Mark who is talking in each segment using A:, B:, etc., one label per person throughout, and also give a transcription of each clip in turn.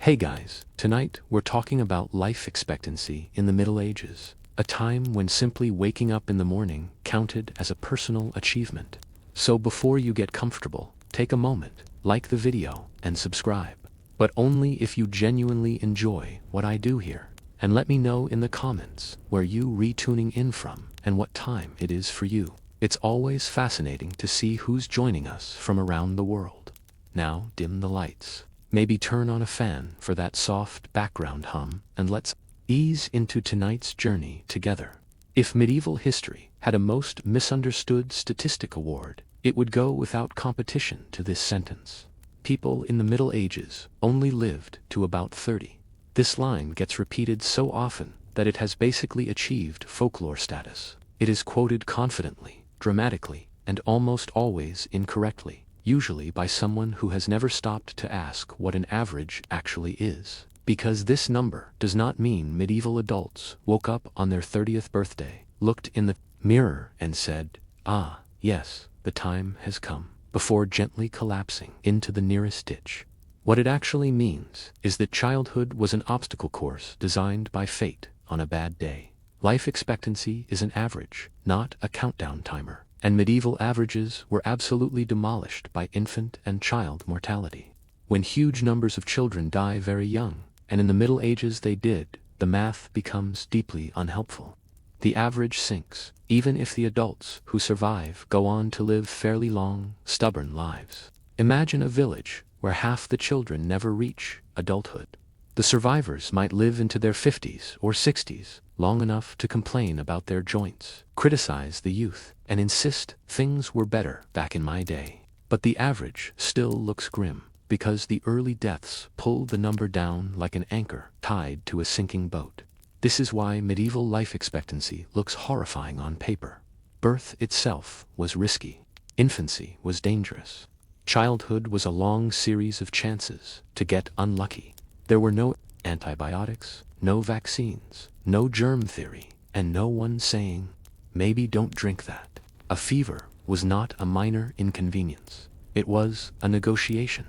A: Hey guys, tonight we're talking about life expectancy in the Middle Ages, a time when simply waking up in the morning counted as a personal achievement. So before you get comfortable, take a moment, like the video, and subscribe. But only if you genuinely enjoy what I do here. And let me know in the comments where you retuning in from and what time it is for you. It's always fascinating to see who's joining us from around the world. Now dim the lights. Maybe turn on a fan for that soft background hum, and let's ease into tonight's journey together. If medieval history had a most misunderstood statistic award, it would go without competition to this sentence. People in the Middle Ages only lived to about 30. This line gets repeated so often that it has basically achieved folklore status. It is quoted confidently, dramatically, and almost always incorrectly. Usually by someone who has never stopped to ask what an average actually is. Because this number does not mean medieval adults woke up on their 30th birthday, looked in the mirror and said, "Ah, yes, the time has come," before gently collapsing into the nearest ditch. What it actually means is that childhood was an obstacle course designed by fate on a bad day. Life expectancy is an average, not a countdown timer. And medieval averages were absolutely demolished by infant and child mortality. When huge numbers of children die very young, and in the Middle Ages they did, the math becomes deeply unhelpful. The average sinks, even if the adults who survive go on to live fairly long, stubborn lives. Imagine a village where half the children never reach adulthood. The survivors might live into their 50s or 60s, long enough to complain about their joints, criticize the youth, and insist things were better back in my day. But the average still looks grim, because the early deaths pulled the number down like an anchor tied to a sinking boat. This is why medieval life expectancy looks horrifying on paper. Birth itself was risky. Infancy was dangerous. Childhood was a long series of chances to get unlucky. There were no antibiotics, no vaccines, no germ theory, and no one saying, "Maybe don't drink that." A fever was not a minor inconvenience. It was a negotiation.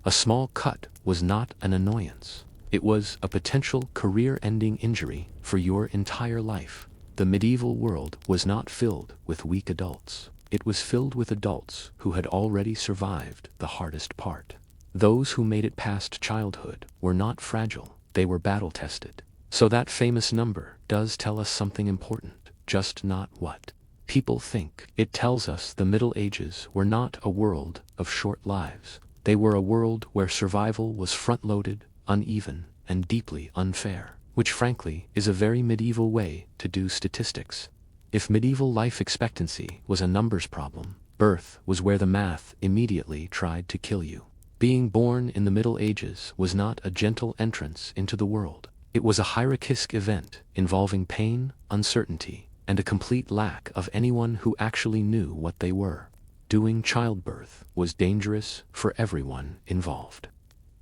A: A small cut was not an annoyance. It was a potential career-ending injury for your entire life. The medieval world was not filled with weak adults. It was filled with adults who had already survived the hardest part. Those who made it past childhood were not fragile, they were battle-tested. So that famous number does tell us something important, just not what people think. It tells us the Middle Ages were not a world of short lives. They were a world where survival was front-loaded, uneven, and deeply unfair, which frankly is a very medieval way to do statistics. If medieval life expectancy was a numbers problem, birth was where the math immediately tried to kill you. Being born in the Middle Ages was not a gentle entrance into the world. It was a high-risk event involving pain, uncertainty, and a complete lack of anyone who actually knew what they were. Doing childbirth was dangerous for everyone involved.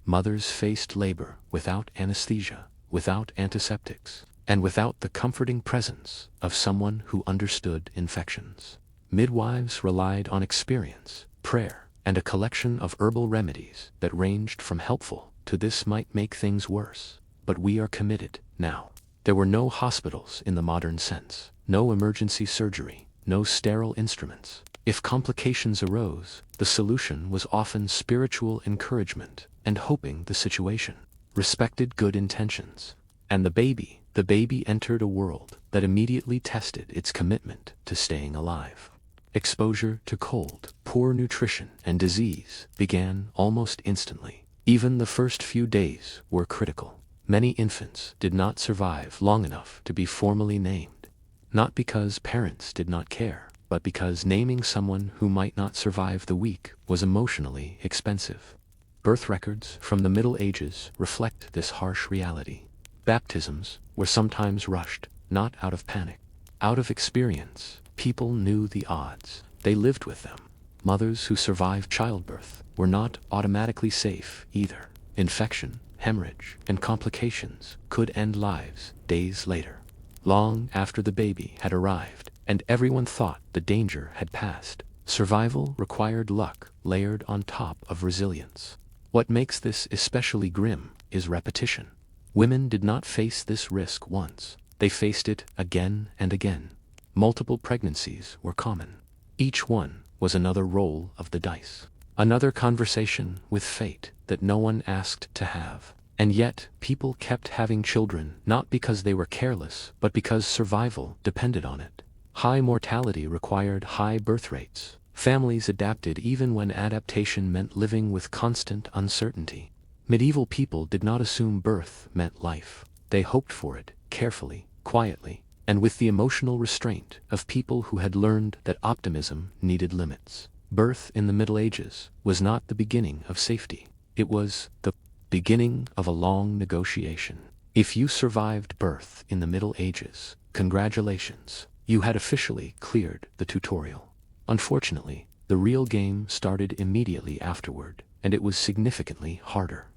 A: Mothers faced labor without anesthesia, without antiseptics, and without the comforting presence of someone who understood infections. Midwives relied on experience, prayer, and a collection of herbal remedies that ranged from helpful to "this might make things worse, but we are committed now." There were no hospitals in the modern sense, no emergency surgery, no sterile instruments. If complications arose, the solution was often spiritual encouragement and hoping the situation respected good intentions. And the baby entered a world that immediately tested its commitment to staying alive. Exposure to cold, poor nutrition, and disease began almost instantly. Even the first few days were critical. Many infants did not survive long enough to be formally named. Not because parents did not care, but because naming someone who might not survive the week was emotionally expensive. Birth records from the Middle Ages reflect this harsh reality. Baptisms were sometimes rushed, not out of panic. Out of experience, people knew the odds. They lived with them. Mothers who survived childbirth were not automatically safe either. Infection, hemorrhage, and complications could end lives days later. Long after the baby had arrived, and everyone thought the danger had passed, survival required luck layered on top of resilience. What makes this especially grim is repetition. Women did not face this risk once. They faced it again and again. Multiple pregnancies were common. Each one was another roll of the dice. Another conversation with fate that no one asked to have. And yet, people kept having children not because they were careless, but because survival depended on it. High mortality required high birth rates. Families adapted even when adaptation meant living with constant uncertainty. Medieval people did not assume birth meant life. They hoped for it, carefully, quietly, and with the emotional restraint of people who had learned that optimism needed limits. Birth in the Middle Ages was not the beginning of safety. It was the beginning of a long negotiation. If you survived birth in the Middle Ages, congratulations, you had officially cleared the tutorial. Unfortunately, the real game started immediately afterward, and it was significantly harder.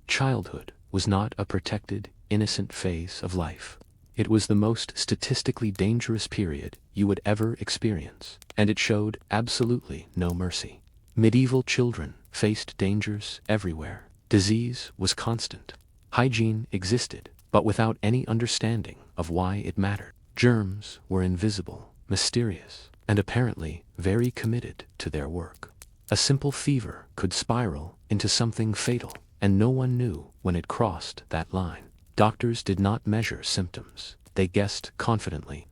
A: Childhood was not a protected, innocent phase of life. It was the most statistically dangerous period you would ever experience, and it showed absolutely no mercy. Medieval children faced dangers everywhere. Disease was constant. Hygiene existed, but without any understanding of why it mattered. Germs were invisible, mysterious, and apparently very committed to their work. A simple fever could spiral into something fatal, and no one knew when it crossed that line. Doctors did not measure symptoms. They guessed confidently.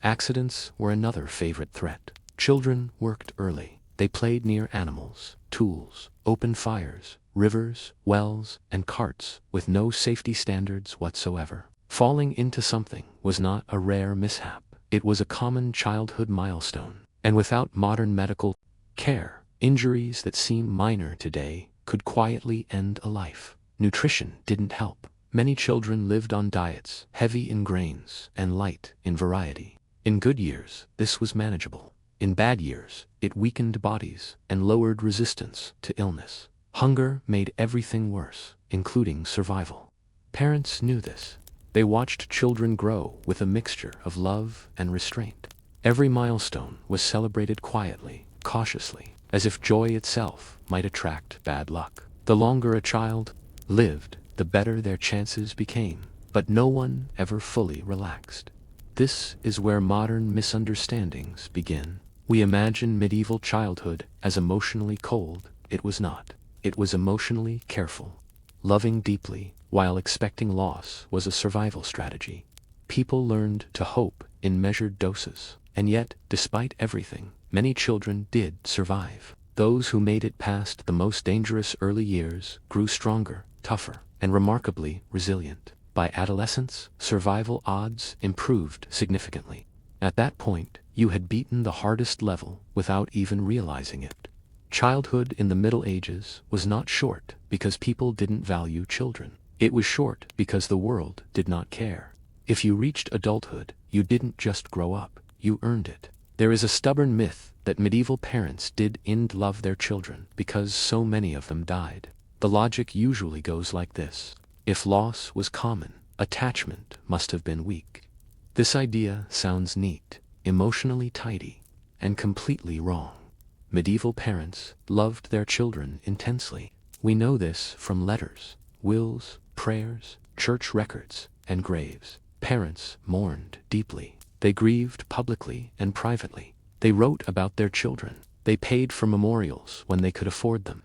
A: Accidents were another favorite threat. Children worked early. They played near animals, tools, open fires, rivers, wells, and carts with no safety standards whatsoever. Falling into something was not a rare mishap. It was a common childhood milestone. And without modern medical care, injuries that seem minor today could quietly end a life. Nutrition didn't help. Many children lived on diets heavy in grains and light in variety. In good years, this was manageable. In bad years, it weakened bodies and lowered resistance to illness. Hunger made everything worse, including survival. Parents knew this. They watched children grow with a mixture of love and restraint. Every milestone was celebrated quietly, cautiously, as if joy itself might attract bad luck. The longer a child lived, the better their chances became, but no one ever fully relaxed. This is where modern misunderstandings begin. We imagine medieval childhood as emotionally cold. It was not. It was emotionally careful. Loving deeply, while expecting loss, was a survival strategy. People learned to hope in measured doses, and yet, despite everything, many children did survive. Those who made it past the most dangerous early years grew stronger, tougher, and remarkably resilient. By adolescence, survival odds improved significantly. At that point, you had beaten the hardest level without even realizing it. Childhood in the Middle Ages was not short because people didn't value children. It was short because the world did not care. If you reached adulthood, you didn't just grow up, you earned it. There is a stubborn myth that medieval parents didn't love their children because so many of them died. The logic usually goes like this. If loss was common, attachment must have been weak. This idea sounds neat, emotionally tidy, and completely wrong. Medieval parents loved their children intensely. We know this from letters, wills, prayers, church records, and graves. Parents mourned deeply. They grieved publicly and privately. They wrote about their children. They paid for memorials when they could afford them.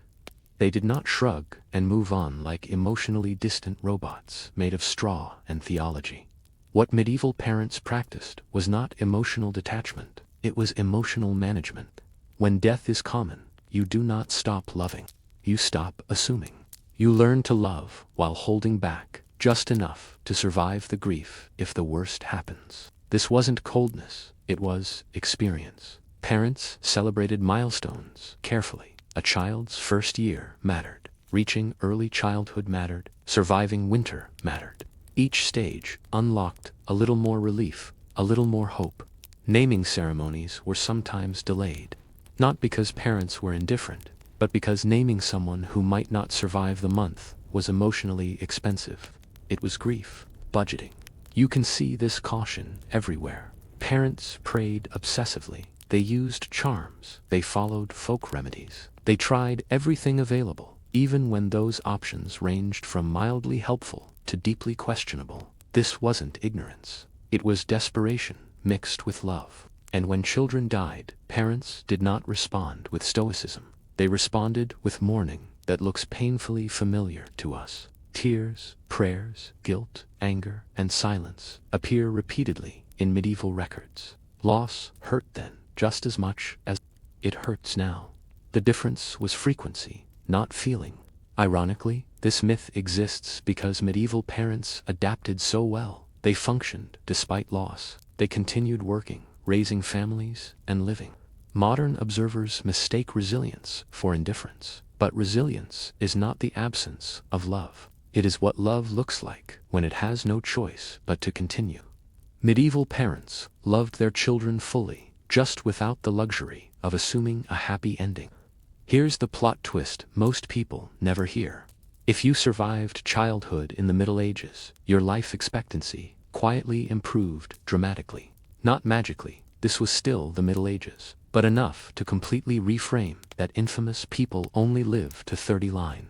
A: They did not shrug and move on like emotionally distant robots made of straw and theology. What medieval parents practiced was not emotional detachment. It was emotional management. When death is common, you do not stop loving. You stop assuming. You learn to love while holding back just enough to survive the grief if the worst happens. This wasn't coldness, it was experience. Parents celebrated milestones carefully. A child's first year mattered. Reaching early childhood mattered. Surviving winter mattered. Each stage unlocked a little more relief, a little more hope. Naming ceremonies were sometimes delayed. Not because parents were indifferent, but because naming someone who might not survive the month was emotionally expensive. It was grief, budgeting. You can see this caution everywhere. Parents prayed obsessively. They used charms. They followed folk remedies. They tried everything available, even when those options ranged from mildly helpful to deeply questionable. This wasn't ignorance. It was desperation mixed with love. And when children died, parents did not respond with stoicism. They responded with mourning that looks painfully familiar to us. Tears, prayers, guilt, anger, and silence appear repeatedly in medieval records. Loss hurt then just as much as it hurts now. The difference was frequency, not feeling. Ironically, this myth exists because medieval parents adapted so well. They functioned despite loss. They continued working, raising families, and living. Modern observers mistake resilience for indifference. But resilience is not the absence of love. It is what love looks like when it has no choice but to continue. Medieval parents loved their children fully, just without the luxury of assuming a happy ending. Here's the plot twist most people never hear. If you survived childhood in the Middle Ages, your life expectancy quietly improved dramatically. Not magically, this was still the Middle Ages, but enough to completely reframe that infamous "people only live to 30" line.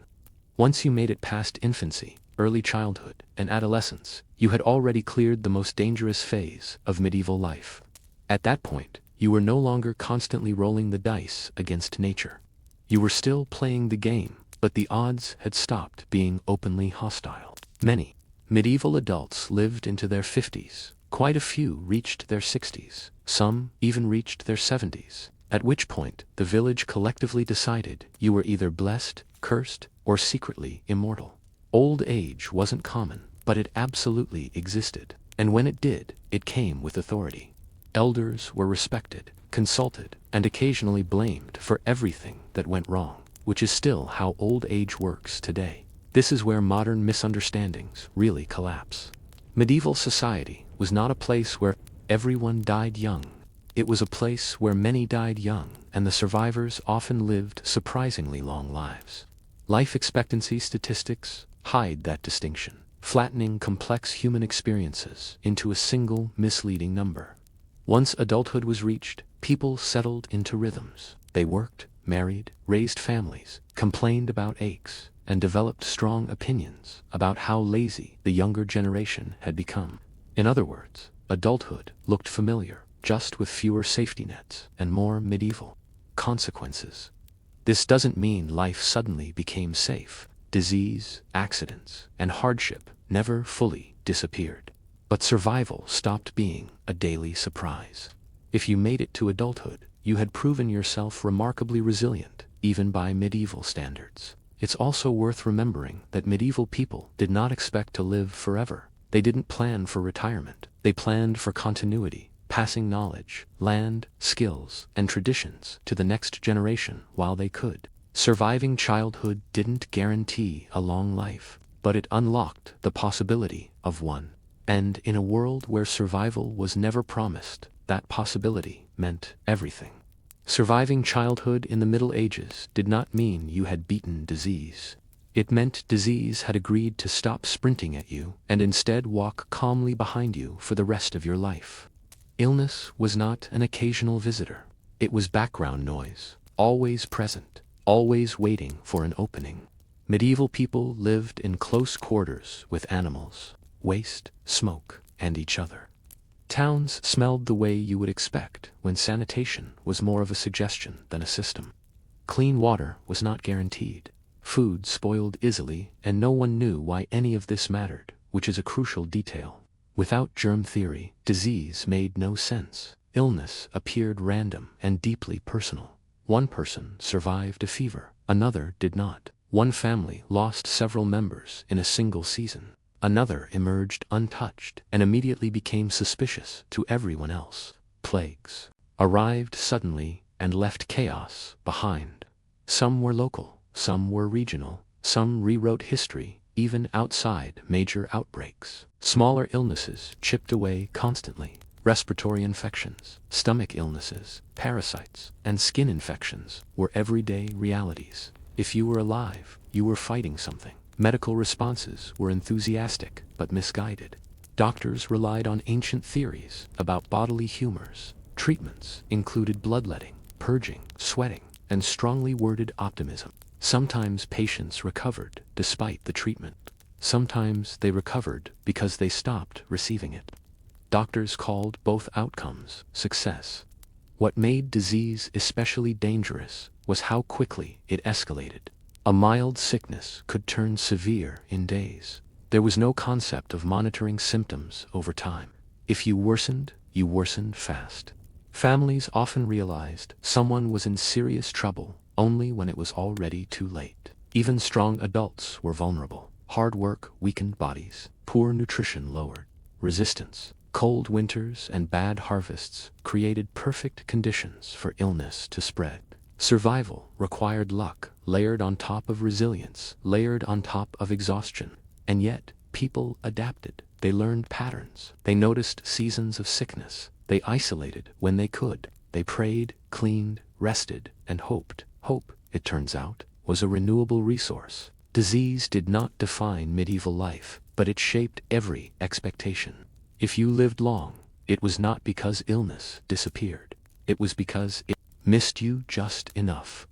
A: Once you made it past infancy, early childhood, and adolescence, you had already cleared the most dangerous phase of medieval life. At that point, you were no longer constantly rolling the dice against nature. You were still playing the game, but the odds had stopped being openly hostile. Many medieval adults lived into their 50s. Quite a few reached their 60s. Some even reached their 70s, at which point the village collectively decided you were either blessed, cursed, or secretly immortal. Old age wasn't common, but it absolutely existed. And when it did, it came with authority. Elders were respected, consulted, and occasionally blamed for everything that went wrong, which is still how old age works today. This is where modern misunderstandings really collapse. Medieval society was not a place where everyone died young. It was a place where many died young, and the survivors often lived surprisingly long lives. Life expectancy statistics hide that distinction, flattening complex human experiences into a single misleading number. Once adulthood was reached, people settled into rhythms. They worked, married, raised families, complained about aches, and developed strong opinions about how lazy the younger generation had become. In other words, adulthood looked familiar, just with fewer safety nets and more medieval consequences. This doesn't mean life suddenly became safe. Disease, accidents, and hardship never fully disappeared. But survival stopped being a daily surprise. If you made it to adulthood, you had proven yourself remarkably resilient, even by medieval standards. It's also worth remembering that medieval people did not expect to live forever. They didn't plan for retirement. They planned for continuity, passing knowledge, land, skills, and traditions to the next generation while they could. Surviving childhood didn't guarantee a long life, but it unlocked the possibility of one. And in a world where survival was never promised, that possibility meant everything. Surviving childhood in the Middle Ages did not mean you had beaten disease. It meant disease had agreed to stop sprinting at you and instead walk calmly behind you for the rest of your life. Illness was not an occasional visitor. It was background noise, always present, always waiting for an opening. Medieval people lived in close quarters with animals, waste, smoke, and each other. Towns smelled the way you would expect when sanitation was more of a suggestion than a system. Clean water was not guaranteed. Food spoiled easily, and no one knew why any of this mattered, which is a crucial detail. Without germ theory, disease made no sense. Illness appeared random and deeply personal. One person survived a fever, another did not. One family lost several members in a single season. Another emerged untouched and immediately became suspicious to everyone else. Plagues arrived suddenly and left chaos behind. Some were local, some were regional, some rewrote history even outside major outbreaks. Smaller illnesses chipped away constantly. Respiratory infections, stomach illnesses, parasites, and skin infections were everyday realities. If you were alive, you were fighting something. Medical responses were enthusiastic but misguided. Doctors relied on ancient theories about bodily humors. Treatments included bloodletting, purging, sweating, and strongly worded optimism. Sometimes patients recovered despite the treatment. Sometimes they recovered because they stopped receiving it. Doctors called both outcomes success. What made disease especially dangerous was how quickly it escalated. A mild sickness could turn severe in days. There was no concept of monitoring symptoms over time. If you worsened fast. Families often realized someone was in serious trouble only when it was already too late. Even strong adults were vulnerable. Hard work weakened bodies. Poor nutrition lowered resistance. Cold winters and bad harvests created perfect conditions for illness to spread. Survival required luck, layered on top of resilience, layered on top of exhaustion. And yet, people adapted. They learned patterns. They noticed seasons of sickness. They isolated when they could. They prayed, cleaned, rested, and hoped. Hope, it turns out, was a renewable resource. Disease did not define medieval life, but it shaped every expectation. If you lived long, it was not because illness disappeared. It was because it missed you just enough.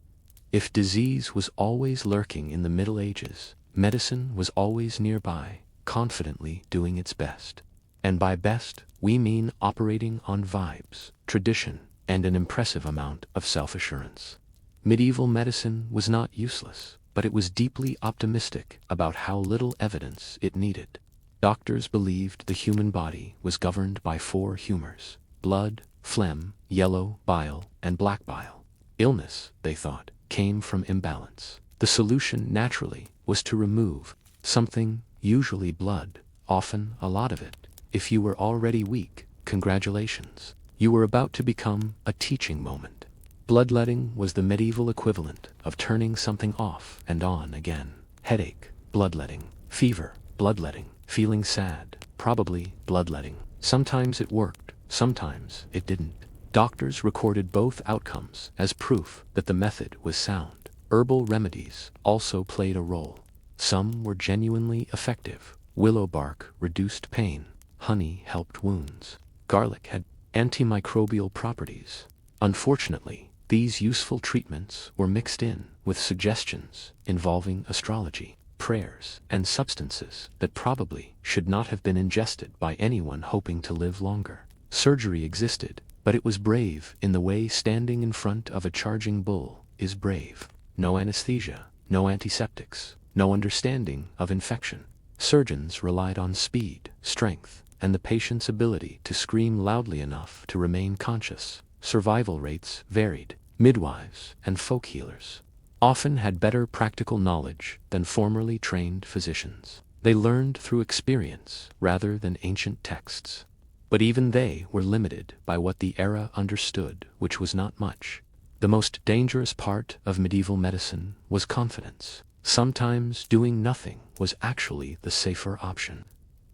A: If disease was always lurking in the Middle Ages, medicine was always nearby, confidently doing its best. And by best, we mean operating on vibes, tradition, and an impressive amount of self-assurance. Medieval medicine was not useless, but it was deeply optimistic about how little evidence it needed. Doctors believed the human body was governed by 4 humors: blood, phlegm, yellow bile, and black bile. Illness, they thought, came from imbalance. The solution, naturally, was to remove something, usually blood, often a lot of it. If you were already weak, congratulations. You were about to become a teaching moment. Bloodletting was the medieval equivalent of turning something off and on again. Headache, bloodletting. Fever, bloodletting. Feeling sad, probably bloodletting. Sometimes it worked, sometimes it didn't. Doctors recorded both outcomes as proof that the method was sound. Herbal remedies also played a role. Some were genuinely effective. Willow bark reduced pain. Honey helped wounds. Garlic had antimicrobial properties. Unfortunately, these useful treatments were mixed in with suggestions involving astrology, prayers, and substances that probably should not have been ingested by anyone hoping to live longer. Surgery existed, but it was brave in the way standing in front of a charging bull is brave. No anesthesia, no antiseptics, no understanding of infection. Surgeons relied on speed, strength, and the patient's ability to scream loudly enough to remain conscious. Survival rates varied. Midwives and folk healers often had better practical knowledge than formerly trained physicians. They learned through experience rather than ancient texts. But even they were limited by what the era understood, which was not much. The most dangerous part of medieval medicine was confidence. Sometimes doing nothing was actually the safer option.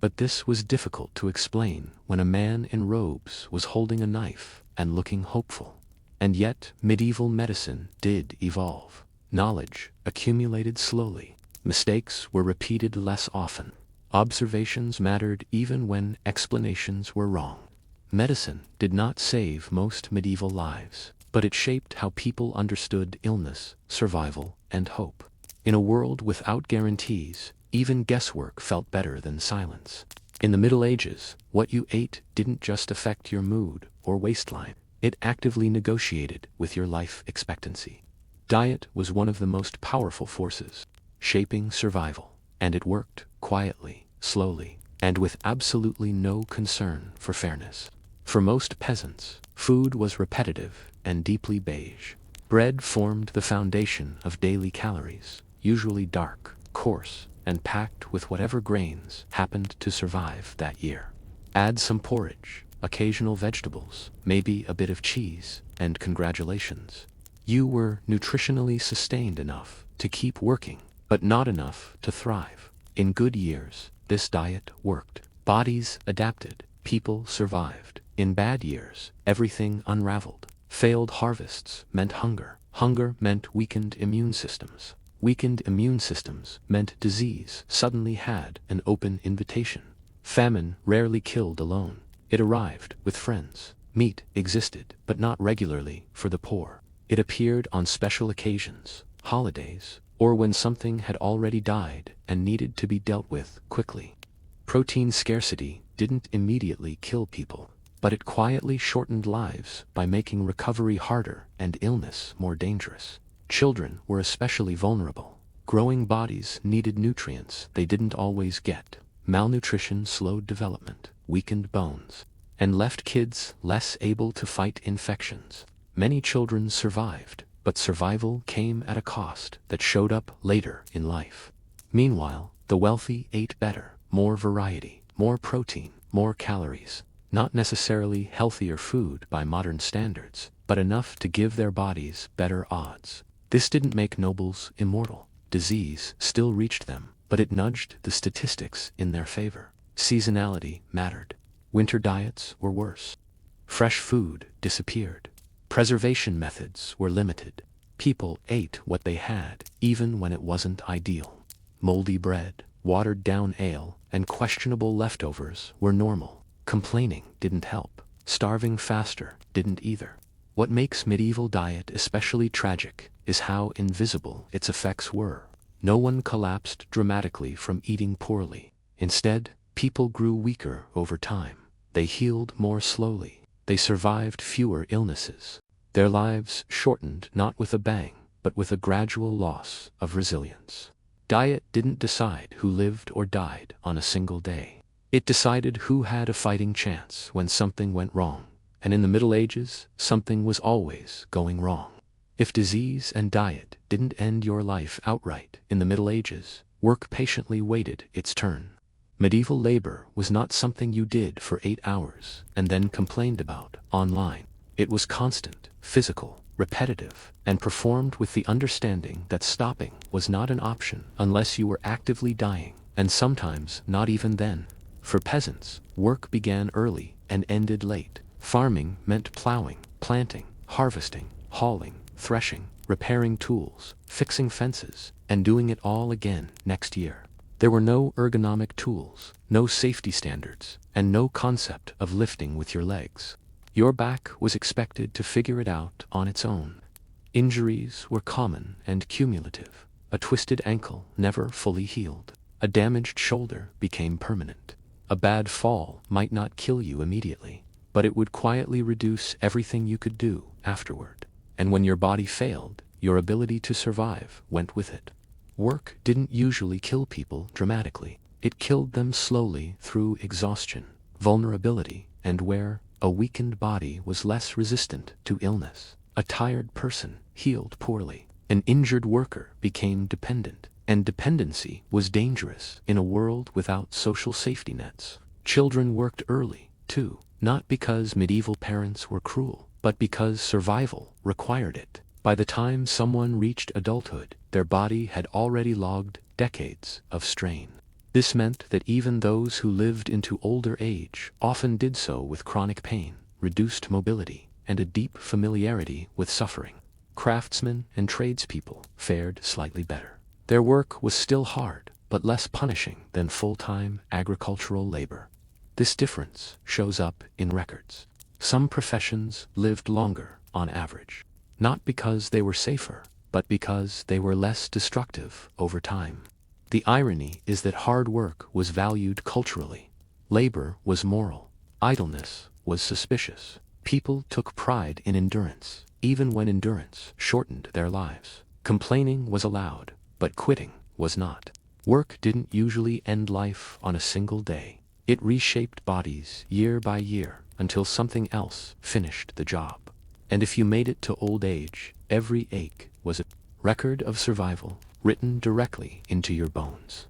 A: But this was difficult to explain when a man in robes was holding a knife and looking hopeful. And yet, medieval medicine did evolve. Knowledge accumulated slowly. Mistakes were repeated less often. Observations mattered even when explanations were wrong. Medicine did not save most medieval lives, but it shaped how people understood illness, survival, and hope. In a world without guarantees, even guesswork felt better than silence. In the Middle Ages, what you ate didn't just affect your mood or waistline. It actively negotiated with your life expectancy. Diet was one of the most powerful forces, shaping survival, and it worked quietly, slowly, and with absolutely no concern for fairness. For most peasants, food was repetitive and deeply beige. Bread formed the foundation of daily calories, usually dark, coarse, and packed with whatever grains happened to survive that year. Add some porridge, occasional vegetables, maybe a bit of cheese, and congratulations. You were nutritionally sustained enough to keep working, but not enough to thrive. In good years, this diet worked. Bodies adapted, people survived. In bad years, everything unraveled. Failed harvests meant hunger. Hunger meant weakened immune systems. Weakened immune systems meant disease suddenly had an open invitation. Famine rarely killed alone. It arrived with friends. Meat existed, but not regularly for the poor. It appeared on special occasions, holidays, or when something had already died and needed to be dealt with quickly. Protein scarcity didn't immediately kill people, but it quietly shortened lives by making recovery harder and illness more dangerous. Children were especially vulnerable. Growing bodies needed nutrients they didn't always get. Malnutrition slowed development, weakened bones, and left kids less able to fight infections. Many children survived, but survival came at a cost that showed up later in life. Meanwhile, the wealthy ate better, more variety, more protein, more calories. Not necessarily healthier food by modern standards, but enough to give their bodies better odds. This didn't make nobles immortal. Disease still reached them, but it nudged the statistics in their favor. Seasonality mattered. Winter diets were worse. Fresh food disappeared. Preservation methods were limited. People ate what they had, even when it wasn't ideal. Moldy bread, watered-down ale, and questionable leftovers were normal. Complaining didn't help. Starving faster didn't either. What makes medieval diet especially tragic is how invisible its effects were. No one collapsed dramatically from eating poorly. Instead, people grew weaker over time. They healed more slowly. They survived fewer illnesses. Their lives shortened not with a bang, but with a gradual loss of resilience. Diet didn't decide who lived or died on a single day. It decided who had a fighting chance when something went wrong. And in the Middle Ages, something was always going wrong. If disease and diet didn't end your life outright in the Middle Ages, work patiently waited its turn. Medieval labor was not something you did for 8 hours and then complained about online. It was constant, physical, repetitive, and performed with the understanding that stopping was not an option unless you were actively dying, and sometimes not even then. For peasants, work began early and ended late. Farming meant plowing, planting, harvesting, hauling, threshing, repairing tools, fixing fences, and doing it all again next year. There were no ergonomic tools, no safety standards, and no concept of lifting with your legs. Your back was expected to figure it out on its own. Injuries were common and cumulative. A twisted ankle never fully healed. A damaged shoulder became permanent. A bad fall might not kill you immediately, but it would quietly reduce everything you could do afterward. And when your body failed, your ability to survive went with it. Work didn't usually kill people dramatically. It killed them slowly through exhaustion, vulnerability, and where a weakened body was less resistant to illness. A tired person healed poorly. An injured worker became dependent, and dependency was dangerous in a world without social safety nets. Children worked early, too, not because medieval parents were cruel, but because survival required it. By the time someone reached adulthood, their body had already logged decades of strain. This meant that even those who lived into older age often did so with chronic pain, reduced mobility, and a deep familiarity with suffering. Craftsmen and tradespeople fared slightly better. Their work was still hard, but less punishing than full-time agricultural labor. This difference shows up in records. Some professions lived longer on average, not because they were safer, but because they were less destructive over time. The irony is that hard work was valued culturally. Labor was moral. Idleness was suspicious. People took pride in endurance, even when endurance shortened their lives. Complaining was allowed, but quitting was not. Work didn't usually end life on a single day. It reshaped bodies year by year until something else finished the job. And if you made it to old age, every ache was a record of survival written directly into your bones.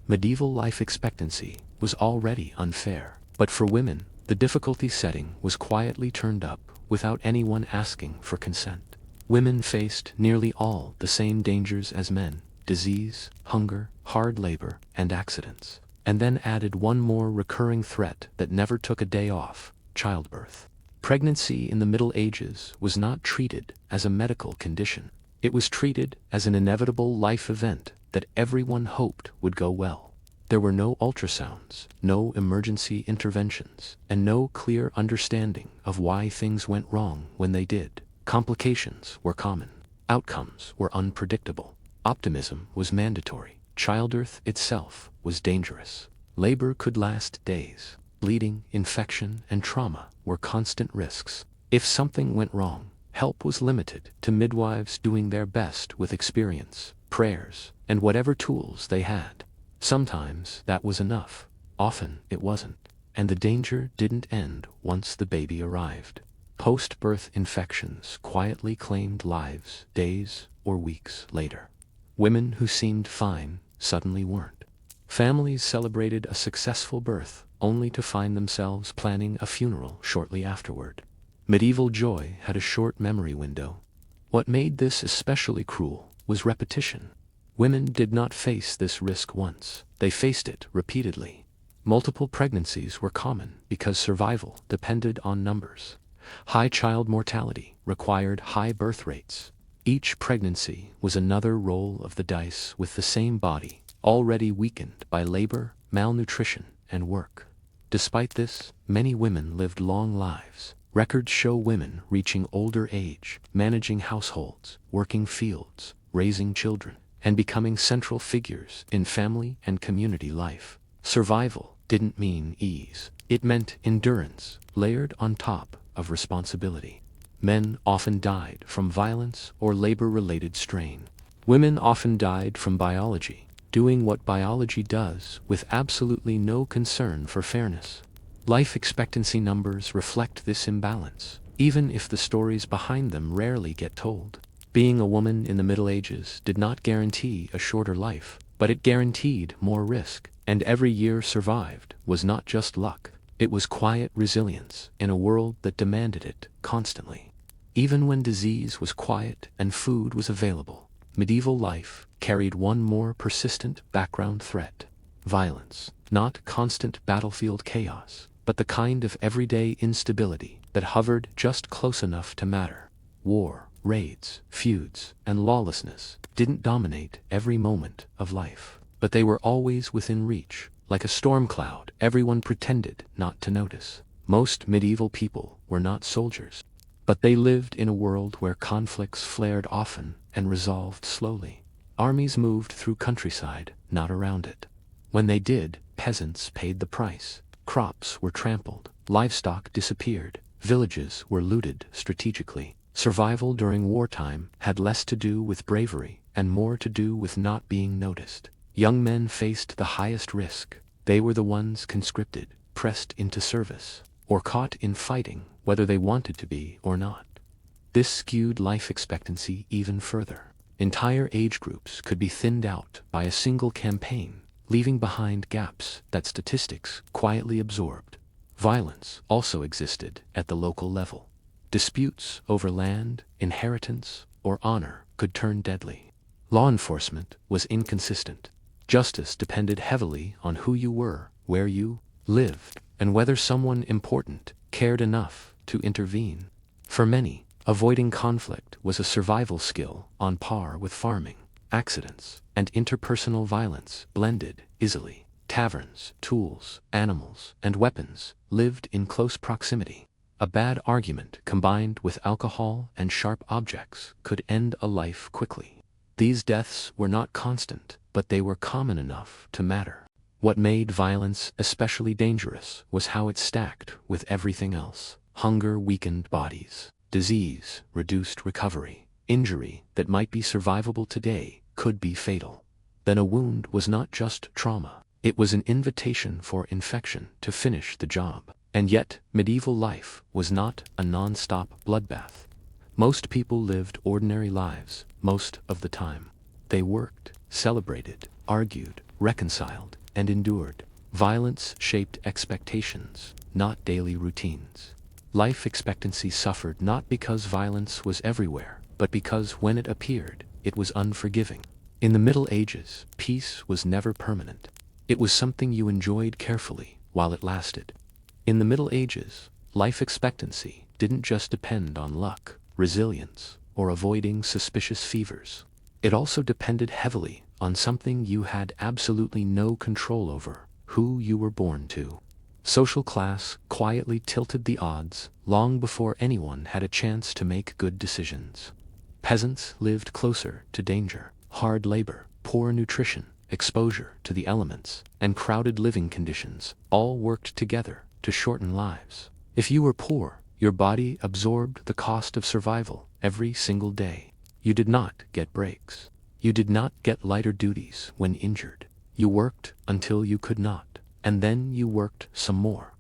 A: Medieval life expectancy was already unfair, but for women, the difficulty setting was quietly turned up without anyone asking for consent. Women faced nearly all the same dangers as men: disease, hunger, hard labor, and accidents. And then added one more recurring threat that never took a day off: childbirth. Pregnancy in the Middle Ages was not treated as a medical condition. It was treated as an inevitable life event that everyone hoped would go well. There were no ultrasounds, no emergency interventions, and no clear understanding of why things went wrong when they did. Complications were common. Outcomes were unpredictable. Optimism was mandatory. Childbirth itself was dangerous. Labor could last days. Bleeding, infection, and trauma were constant risks. If something went wrong, help was limited to midwives doing their best with experience, prayers, and whatever tools they had. Sometimes that was enough. Often it wasn't. And the danger didn't end once the baby arrived. Post-birth infections quietly claimed lives days or weeks later. Women who seemed fine suddenly weren't. Families celebrated a successful birth only to find themselves planning a funeral shortly afterward. Medieval joy had a short memory window. What made this especially cruel was repetition. Women did not face this risk once. They faced it repeatedly. Multiple pregnancies were common because survival depended on numbers. High child mortality required high birth rates. Each pregnancy was another roll of the dice with the same body, already weakened by labor, malnutrition, and work. Despite this, many women lived long lives. Records show women reaching older age, managing households, working fields, raising children, and becoming central figures in family and community life. Survival didn't mean ease. It meant endurance, layered on top of responsibility. Men often died from violence or labor-related strain. Women often died from biology, doing what biology does with absolutely no concern for fairness. Life expectancy numbers reflect this imbalance, even if the stories behind them rarely get told. Being a woman in the Middle Ages did not guarantee a shorter life, but it guaranteed more risk, and every year survived was not just luck. It was quiet resilience in a world that demanded it constantly. Even when disease was quiet and food was available, medieval life carried one more persistent background threat: violence. Not constant battlefield chaos, but the kind of everyday instability that hovered just close enough to matter. War, raids, feuds, and lawlessness didn't dominate every moment of life, but they were always within reach. Like a storm cloud, everyone pretended not to notice. Most medieval people were not soldiers, but they lived in a world where conflicts flared often and resolved slowly. Armies moved through countryside, not around it. When they did, peasants paid the price. Crops were trampled, livestock disappeared, villages were looted strategically. Survival during wartime had less to do with bravery and more to do with not being noticed. Young men faced the highest risk. They were the ones conscripted, pressed into service, or caught in fighting, whether they wanted to be or not. This skewed life expectancy even further. Entire age groups could be thinned out by a single campaign, leaving behind gaps that statistics quietly absorbed. Violence also existed at the local level. Disputes over land, inheritance, or honor could turn deadly. Law enforcement was inconsistent. Justice depended heavily on who you were, where you lived, and whether someone important cared enough to intervene. For many, avoiding conflict was a survival skill on par with farming. Accidents and interpersonal violence blended easily. Taverns, tools, animals, and weapons lived in close proximity. A bad argument combined with alcohol and sharp objects could end a life quickly. These deaths were not constant, but they were common enough to matter. What made violence especially dangerous was how it stacked with everything else. Hunger weakened bodies. Disease reduced recovery. Injury that might be survivable today could be fatal. Then a wound was not just trauma. It was an invitation for infection to finish the job. And yet, medieval life was not a non-stop bloodbath. Most people lived ordinary lives most of the time. They worked, celebrated, argued, reconciled, and endured. Violence shaped expectations, not daily routines. Life expectancy suffered not because violence was everywhere, but because when it appeared, it was unforgiving. In the Middle Ages, peace was never permanent. It was something you enjoyed carefully while it lasted. In the Middle Ages, life expectancy didn't just depend on luck, resilience, or avoiding suspicious fevers. It also depended heavily on something you had absolutely no control over: who you were born to. Social class quietly tilted the odds long before anyone had a chance to make good decisions. Peasants lived closer to danger. hard labor, poor nutrition, exposure to the elements, and crowded living conditions all worked together to shorten lives. If you were poor, your body absorbed the cost of survival every single day. You did not get breaks. You did not get lighter duties when injured. You worked until you could not, and then you worked some more.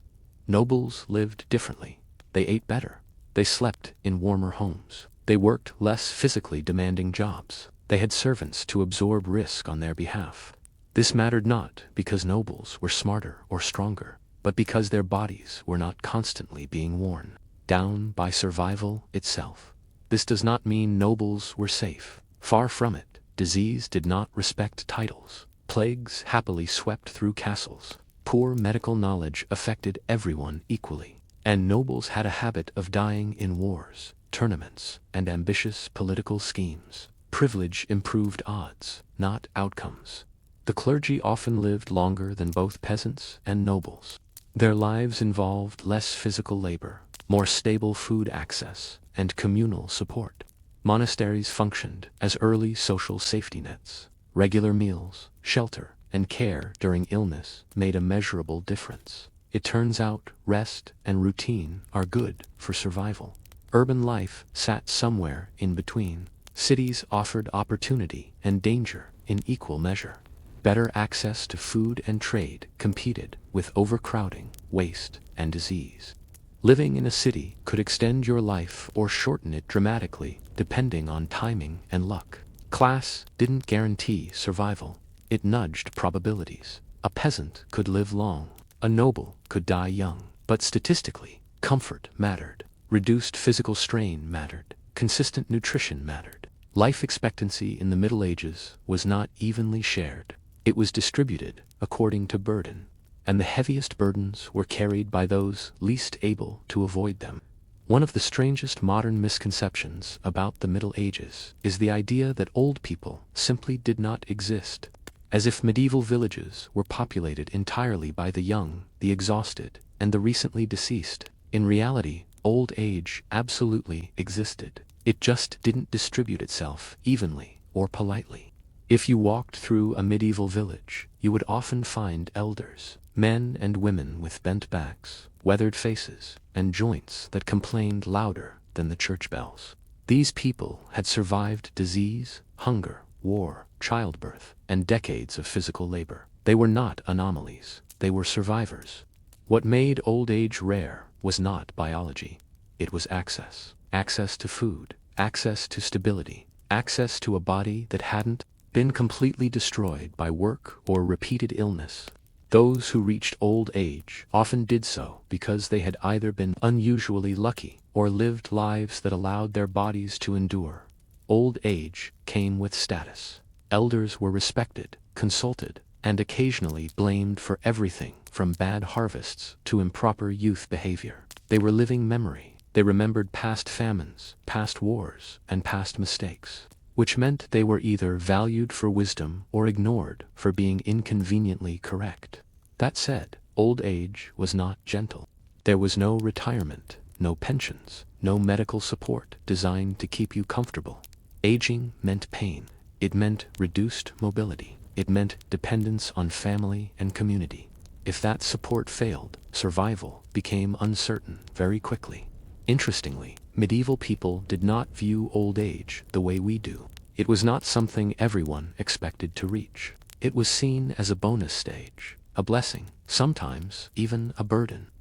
A: Nobles lived differently. They ate better. They slept in warmer homes. They worked less physically demanding jobs. They had servants to absorb risk on their behalf. This mattered not because nobles were smarter or stronger, but because their bodies were not constantly being worn down by survival itself. This does not mean nobles were safe. Far from it. Disease did not respect titles. Plagues happily swept through castles. Poor medical knowledge affected everyone equally. And nobles had a habit of dying in wars, tournaments, and ambitious political schemes. Privilege improved odds, not outcomes. The clergy often lived longer than both peasants and nobles. Their lives involved less physical labor, more stable food access, and communal support. Monasteries functioned as early social safety nets. Regular meals, shelter, and care during illness made a measurable difference. It turns out rest and routine are good for survival. Urban life sat somewhere in between. Cities offered opportunity and danger in equal measure. Better access to food and trade competed with overcrowding, waste, and disease. Living in a city could extend your life or shorten it dramatically, depending on timing and luck. Class didn't guarantee survival. It nudged probabilities. A peasant could live long. A noble could die young. But statistically, comfort mattered. Reduced physical strain mattered. Consistent nutrition mattered. Life expectancy in the Middle Ages was not evenly shared. It was distributed according to burden, and the heaviest burdens were carried by those least able to avoid them. One of the strangest modern misconceptions about the Middle Ages is the idea that old people simply did not exist, as if medieval villages were populated entirely by the young, the exhausted, and the recently deceased. In reality, old age absolutely existed. It just didn't distribute itself evenly or politely. If you walked through a medieval village, you would often find elders, men and women with bent backs, weathered faces, and joints that complained louder than the church bells. These people had survived disease, hunger, war, childbirth, and decades of physical labor. They were not anomalies. They were survivors. What made old age rare was not biology. It was access. Access to food, access to stability, access to a body that hadn't been completely destroyed by work or repeated illness. Those who reached old age often did so because they had either been unusually lucky or lived lives that allowed their bodies to endure. Old age came with status. Elders were respected, consulted, and occasionally blamed for everything from bad harvests to improper youth behavior. They were living memory. They remembered past famines, past wars, and past mistakes, which meant they were either valued for wisdom or ignored for being inconveniently correct. That said, old age was not gentle. There was no retirement, no pensions, no medical support designed to keep you comfortable. Aging meant pain. It meant reduced mobility. It meant dependence on family and community. If that support failed, survival became uncertain very quickly. Interestingly, medieval people did not view old age the way we do. It was not something everyone expected to reach. It was seen as a bonus stage, a blessing, sometimes even a burden.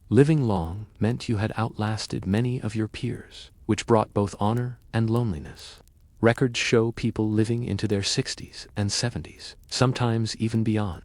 A: Living long meant you had outlasted many of your peers, which brought both honor and loneliness. Records show people living into their 60s and 70s, sometimes even beyond.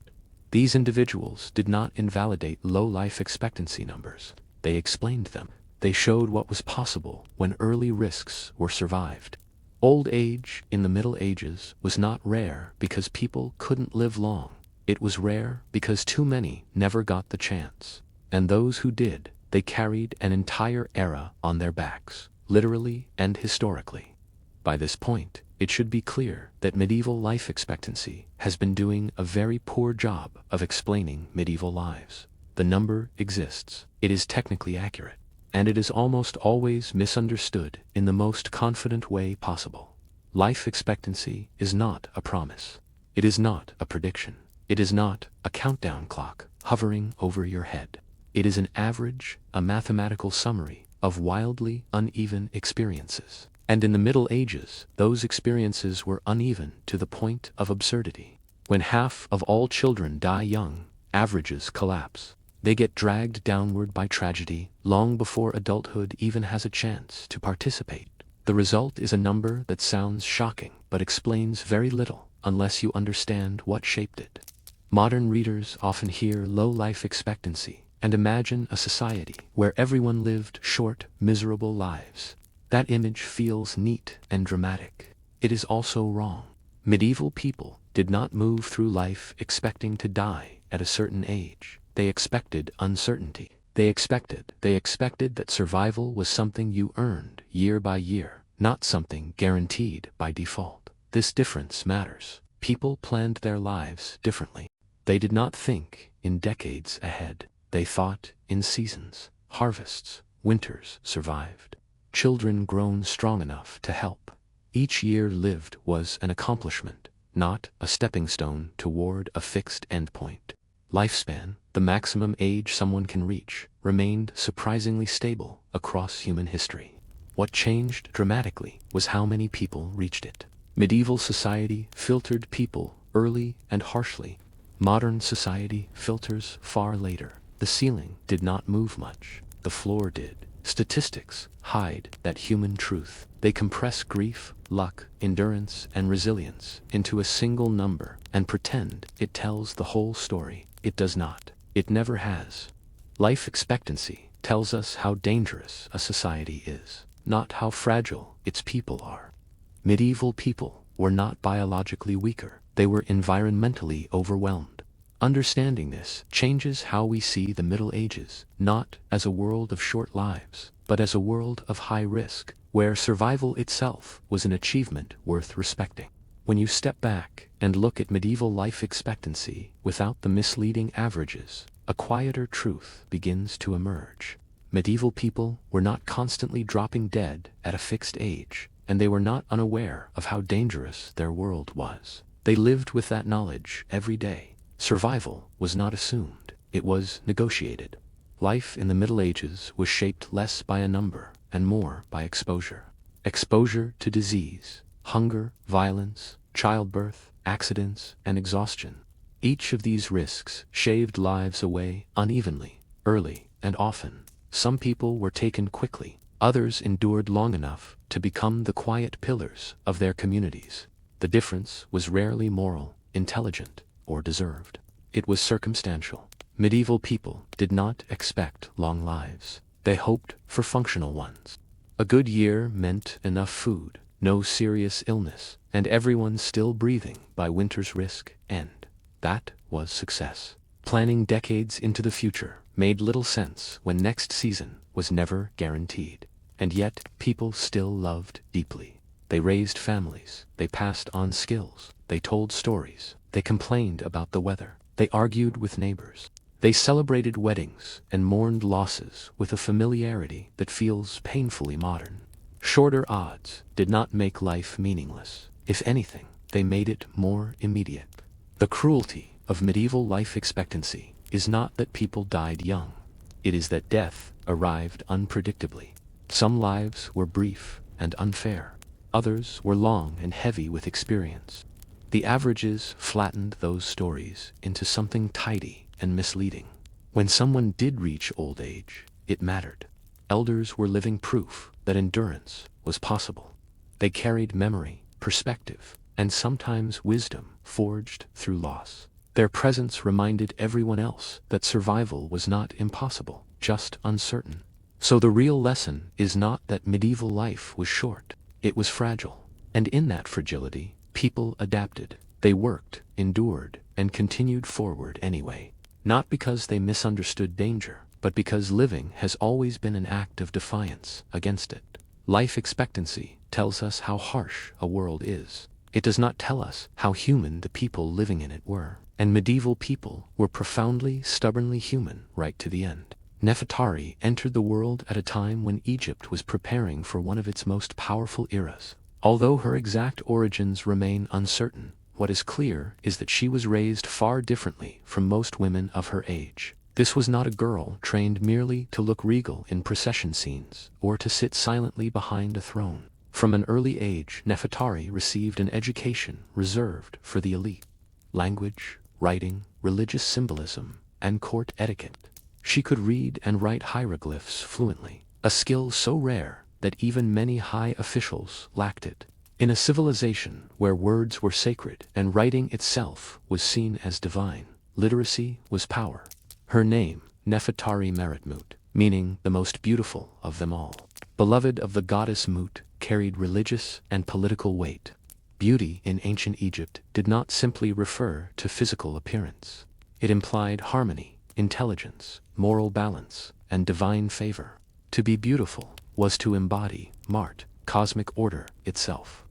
A: These individuals did not invalidate low life expectancy numbers. They explained them. They showed what was possible when early risks were survived. Old age in the Middle Ages was not rare because people couldn't live long. It was rare because too many never got the chance. And those who did, they carried an entire era on their backs, literally and historically. By this point, it should be clear that medieval life expectancy has been doing a very poor job of explaining medieval lives. The number exists. It is technically accurate. And it is almost always misunderstood in the most confident way possible. Life expectancy is not a promise. It is not a prediction. It is not a countdown clock hovering over your head. It is an average, a mathematical summary of wildly uneven experiences. And in the Middle Ages, those experiences were uneven to the point of absurdity. When half of all children die young, averages collapse. They get dragged downward by tragedy long before adulthood even has a chance to participate. The result is a number that sounds shocking but explains very little unless you understand what shaped it. Modern readers often hear low life expectancy and imagine a society where everyone lived short, miserable lives. That image feels neat and dramatic. It is also wrong. Medieval people did not move through life expecting to die at a certain age. They expected uncertainty. They expected that survival was something you earned year by year, not something guaranteed by default. This difference matters. People planned their lives differently. They did not think in decades ahead. They thought in seasons. Harvests, winters survived. Children grown strong enough to help. Each year lived was an accomplishment, not a stepping stone toward a fixed endpoint. Lifespan, the maximum age someone can reach, remained surprisingly stable across human history. What changed dramatically was how many people reached it. Medieval society filtered people early and harshly. Modern society filters far later. The ceiling did not move much. The floor did. Statistics hide that human truth. They compress grief, luck, endurance, and resilience into a single number and pretend it tells the whole story. It does not. It never has. Life expectancy tells us how dangerous a society is, not how fragile its people are. Medieval people were not biologically weaker. They were environmentally overwhelmed. Understanding this changes how we see the Middle Ages, not as a world of short lives, but as a world of high risk, where survival itself was an achievement worth respecting. When you step back and look at medieval life expectancy without the misleading averages, a quieter truth begins to emerge. Medieval people were not constantly dropping dead at a fixed age, and they were not unaware of how dangerous their world was. They lived with that knowledge every day. Survival was not assumed, it was negotiated. Life in the Middle Ages was shaped less by a number and more by exposure. Exposure to disease, hunger, violence, childbirth, accidents, and exhaustion. Each of these risks shaved lives away unevenly, early, and often. Some people were taken quickly, others endured long enough to become the quiet pillars of their communities. The difference was rarely moral, intelligent, or deserved. It was circumstantial. Medieval people did not expect long lives. They hoped for functional ones. A good year meant enough food, no serious illness, and everyone still breathing by winter's risk end. That was success. Planning decades into the future made little sense when next season was never guaranteed. And yet, people still loved deeply. They raised families, they passed on skills, they told stories, they complained about the weather, they argued with neighbors. They celebrated weddings and mourned losses with a familiarity that feels painfully modern. Shorter odds did not make life meaningless. If anything, they made it more immediate. The cruelty of medieval life expectancy is not that people died young. It is that death arrived unpredictably. Some lives were brief and unfair. Others were long and heavy with experience. The averages flattened those stories into something tidy and misleading. When someone did reach old age, it mattered. Elders were living proof that endurance was possible. They carried memory, perspective, and sometimes wisdom forged through loss. Their presence reminded everyone else that survival was not impossible, just uncertain. So the real lesson is not that medieval life was short. It was fragile. And in that fragility, people adapted. They worked, endured, and continued forward anyway. Not because they misunderstood danger, but because living has always been an act of defiance against it. Life expectancy tells us how harsh a world is. It does not tell us how human the people living in it were. And medieval people were profoundly, stubbornly human right to the end. Nefertari entered the world at a time when Egypt was preparing for one of its most powerful eras. Although her exact origins remain uncertain, what is clear is that she was raised far differently from most women of her age. This was not a girl trained merely to look regal in procession scenes or to sit silently behind a throne. From an early age, Nefertari received an education reserved for the elite. Language, writing, religious symbolism, and court etiquette. She could read and write hieroglyphs fluently, a skill so rare that even many high officials lacked it. In a civilization where words were sacred and writing itself was seen as divine, literacy was power. Her name, Nefertari Meretmut, meaning the most beautiful of them all, beloved of the goddess Mut, carried religious and political weight. Beauty in ancient Egypt did not simply refer to physical appearance. It implied harmony, intelligence, moral balance, and divine favor. To be beautiful was to embody Mart, cosmic order itself.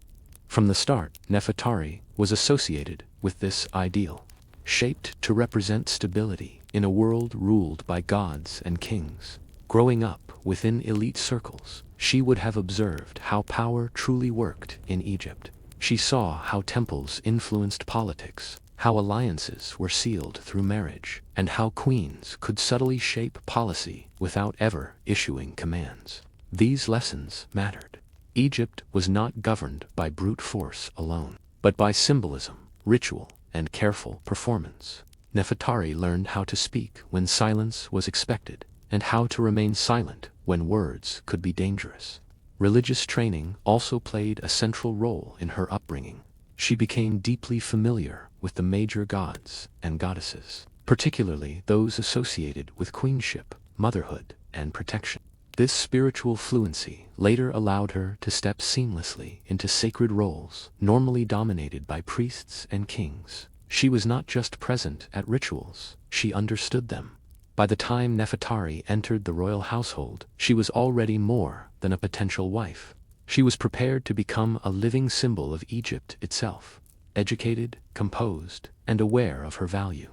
A: From the start, Nefertari was associated with this ideal, shaped to represent stability in a world ruled by gods and kings. Growing up within elite circles, she would have observed how power truly worked in Egypt. She saw how temples influenced politics, how alliances were sealed through marriage, and how queens could subtly shape policy without ever issuing commands. These lessons mattered. Egypt was not governed by brute force alone, but by symbolism, ritual, and careful performance. Nefertari learned how to speak when silence was expected, and how to remain silent when words could be dangerous. Religious training also played a central role in her upbringing. She became deeply familiar with the major gods and goddesses, particularly those associated with queenship, motherhood, and protection. This spiritual fluency later allowed her to step seamlessly into sacred roles normally dominated by priests and kings. She was not just present at rituals, she understood them. By the time Nefertari entered the royal household, she was already more than a potential wife. She was prepared to become a living symbol of Egypt itself, educated, composed, and aware of her value.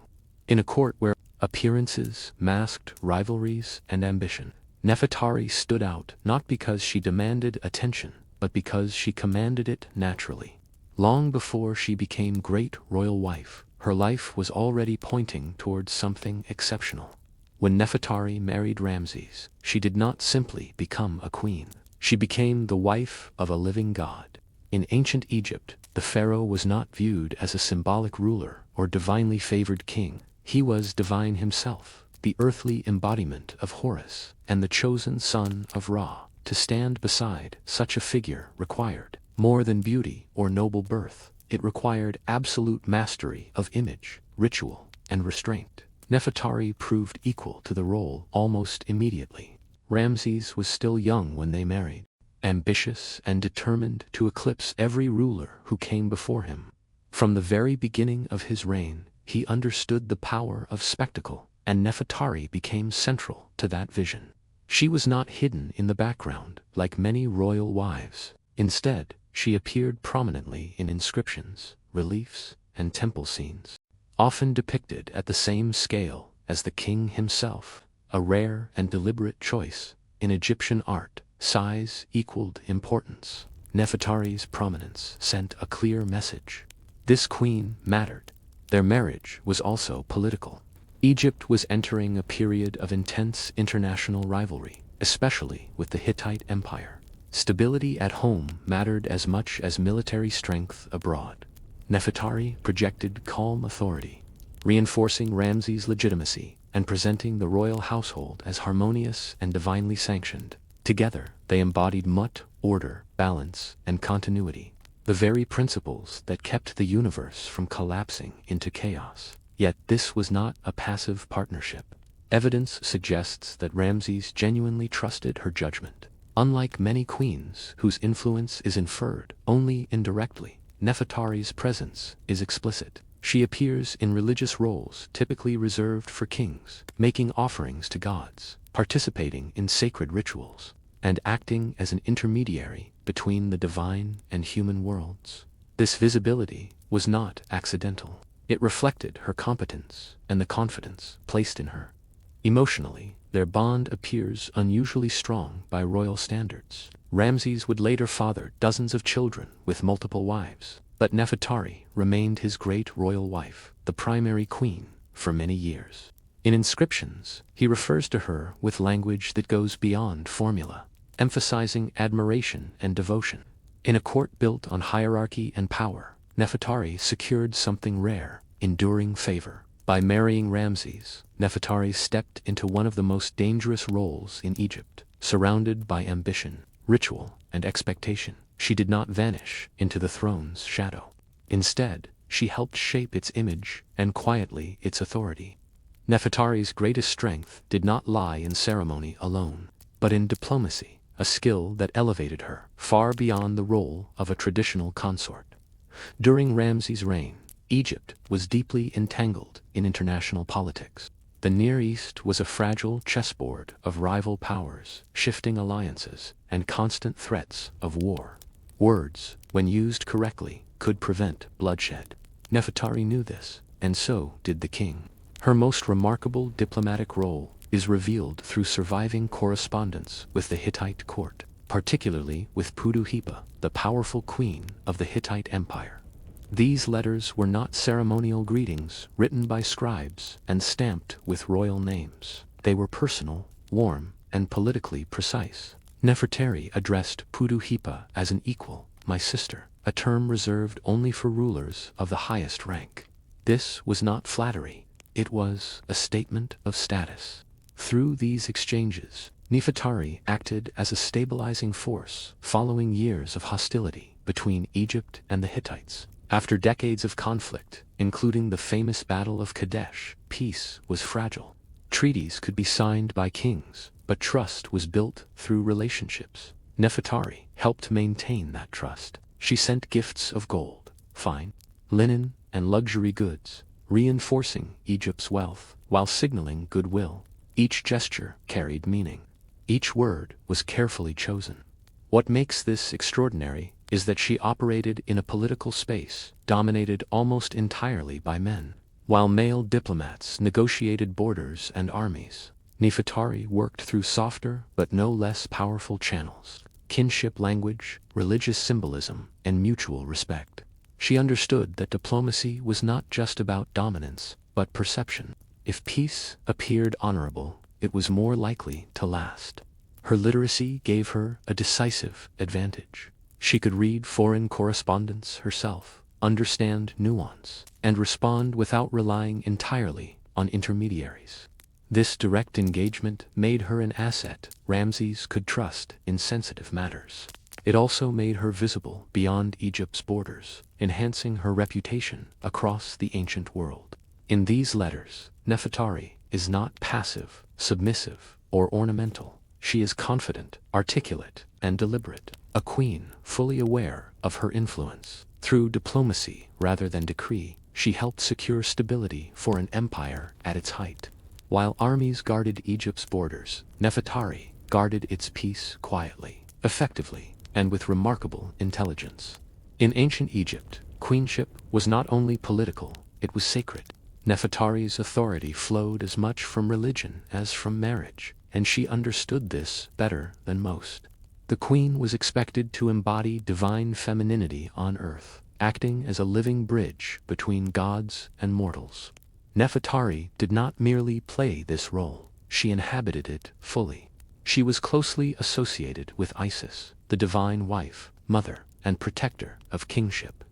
A: In a court where appearances masked rivalries and ambition, Nefertari stood out not because she demanded attention, but because she commanded it naturally. Long before she became great royal wife, her life was already pointing towards something exceptional. When Nefertari married Ramses, she did not simply become a queen. She became the wife of a living god. In ancient Egypt, the pharaoh was not viewed as a symbolic ruler or divinely favored king. He was divine himself, the earthly embodiment of Horus, and the chosen son of Ra. To stand beside such a figure required more than beauty or noble birth. It required absolute mastery of image, ritual, and restraint. Nefertari proved equal to the role almost immediately. Ramses was still young when they married, ambitious and determined to eclipse every ruler who came before him. From the very beginning of his reign, he understood the power of spectacle, and Nefertari became central to that vision. She was not hidden in the background like many royal wives. Instead, she appeared prominently in inscriptions, reliefs, and temple scenes, often depicted at the same scale as the king himself, a rare and deliberate choice. In Egyptian art, size equaled importance. Nefertari's prominence sent a clear message. This queen mattered. Their marriage was also political. Egypt was entering a period of intense international rivalry, especially with the Hittite Empire. Stability at home mattered as much as military strength abroad. Nefertari projected calm authority, reinforcing Ramses' legitimacy and presenting the royal household as harmonious and divinely sanctioned. Together, they embodied Mut, order, balance, and continuity, the very principles that kept the universe from collapsing into chaos. Yet this was not a passive partnership. Evidence suggests that Ramses genuinely trusted her judgment. Unlike many queens whose influence is inferred only indirectly, Nefertari's presence is explicit. She appears in religious roles typically reserved for kings, making offerings to gods, participating in sacred rituals, and acting as an intermediary between the divine and human worlds. This visibility was not accidental. It reflected her competence and the confidence placed in her. Emotionally, Their bond appears unusually strong by royal standards. Ramses would later father dozens of children with multiple wives, but Nefertari remained his great royal wife, the primary queen, for many years. In inscriptions, he refers to her with language that goes beyond formula, emphasizing admiration and devotion. In a court built on hierarchy and power, Nefertari secured something rare, enduring favor. By marrying Ramses, Nefertari stepped into one of the most dangerous roles in Egypt. Surrounded by ambition, ritual, and expectation, she did not vanish into the throne's shadow. Instead, she helped shape its image and quietly its authority. Nefertari's greatest strength did not lie in ceremony alone, but in diplomacy, a skill that elevated her far beyond the role of a traditional consort. During Ramses' reign, Egypt was deeply entangled in international politics. The Near East was a fragile chessboard of rival powers, shifting alliances, and constant threats of war. Words, when used correctly, could prevent bloodshed. Nefertari knew this, and so did the king. Her most remarkable diplomatic role is revealed through surviving correspondence with the Hittite court, particularly with Pudu-Hipa, the powerful queen of the Hittite Empire. These letters were not ceremonial greetings written by scribes and stamped with royal names. They were personal, warm, and politically precise. Nefertari addressed Pudu-Hipa as an equal, my sister, a term reserved only for rulers of the highest rank. This was not flattery, it was a statement of status. Through these exchanges, Nefertari acted as a stabilizing force following years of hostility between Egypt and the Hittites. After decades of conflict, including the famous Battle of Kadesh, peace was fragile. Treaties could be signed by kings, but trust was built through relationships. Nefertari helped maintain that trust. She sent gifts of gold, fine linen, and luxury goods, reinforcing Egypt's wealth while signaling goodwill. Each gesture carried meaning. Each word was carefully chosen. What makes this extraordinary is that she operated in a political space dominated almost entirely by men. While male diplomats negotiated borders and armies, Nefertari worked through softer but no less powerful channels: kinship language, religious symbolism, and mutual respect. She understood that diplomacy was not just about dominance, but perception. If peace appeared honorable, it was more likely to last. Her literacy gave her a decisive advantage. She could read foreign correspondence herself, understand nuance, and respond without relying entirely on intermediaries. This direct engagement made her an asset Ramses could trust in sensitive matters. It also made her visible beyond Egypt's borders, enhancing her reputation across the ancient world. In these letters, Nefertari is not passive, submissive, or ornamental. She is confident, articulate, and deliberate, a queen fully aware of her influence. Through diplomacy rather than decree, she helped secure stability for an empire at its height. While armies guarded Egypt's borders, Nefertari guarded its peace quietly, effectively, and with remarkable intelligence. In ancient Egypt, queenship was not only political, it was sacred. Nefertari's authority flowed as much from religion as from marriage, and she understood this better than most. The queen was expected to embody divine femininity on earth, acting as a living bridge between gods and mortals. Nefertari did not merely play this role, she inhabited it fully. She was closely associated with Isis, the divine wife, mother, and protector of kingship.